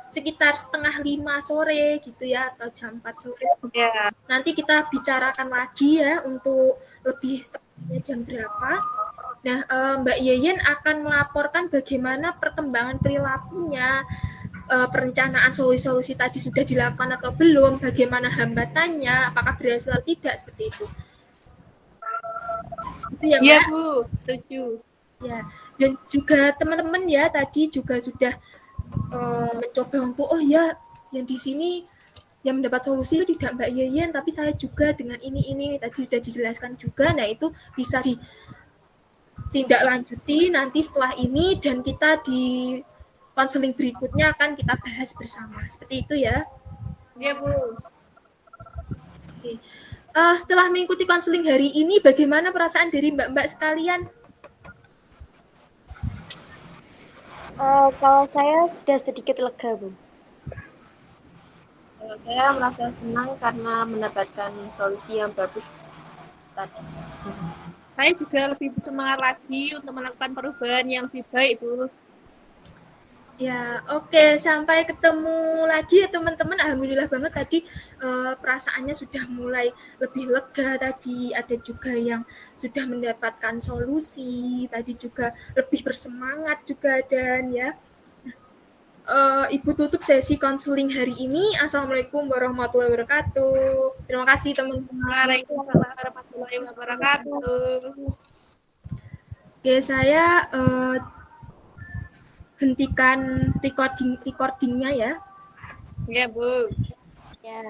sekitar setengah 5 sore gitu ya, atau jam 4 sore. Ya, Nanti kita bicarakan lagi ya untuk lebih tepatnya jam berapa. Nah, Mbak Yeyen akan melaporkan bagaimana perkembangan perilakunya, perencanaan solusi-solusi tadi sudah dilakukan atau belum, bagaimana hambatannya, apakah berhasil atau tidak, seperti itu. Itu ya, iya, Mbak. Bu. Setuju. Ya, dan juga teman-teman ya tadi juga sudah mencoba untuk oh ya yang di sini yang mendapat solusi itu tidak Mbak Yeyen, tapi saya juga dengan ini tadi sudah dijelaskan juga. Nah, itu bisa ditindaklanjuti nanti setelah ini, dan kita di konseling berikutnya akan kita bahas bersama. Seperti itu ya. Iya, Bu. Oke. Setelah mengikuti konseling hari ini, bagaimana perasaan dari mbak-mbak sekalian? Kalau saya sudah sedikit lega Bu. Saya merasa senang karena mendapatkan solusi yang bagus tadi. Saya juga lebih semangat lagi untuk melakukan perubahan yang lebih baik, Bu. Ya, oke. Sampai ketemu lagi ya teman-teman. Alhamdulillah banget tadi perasaannya sudah mulai lebih lega tadi. Ada juga yang sudah mendapatkan solusi. Tadi juga lebih bersemangat juga, dan ya. Ibu tutup sesi konseling hari ini. Assalamualaikum warahmatullahi wabarakatuh. Terima kasih teman-teman. Waalaikumsalam warahmatullahi wabarakatuh. Oke, saya hentikan recordingnya ya. Iya, Bu. Ya.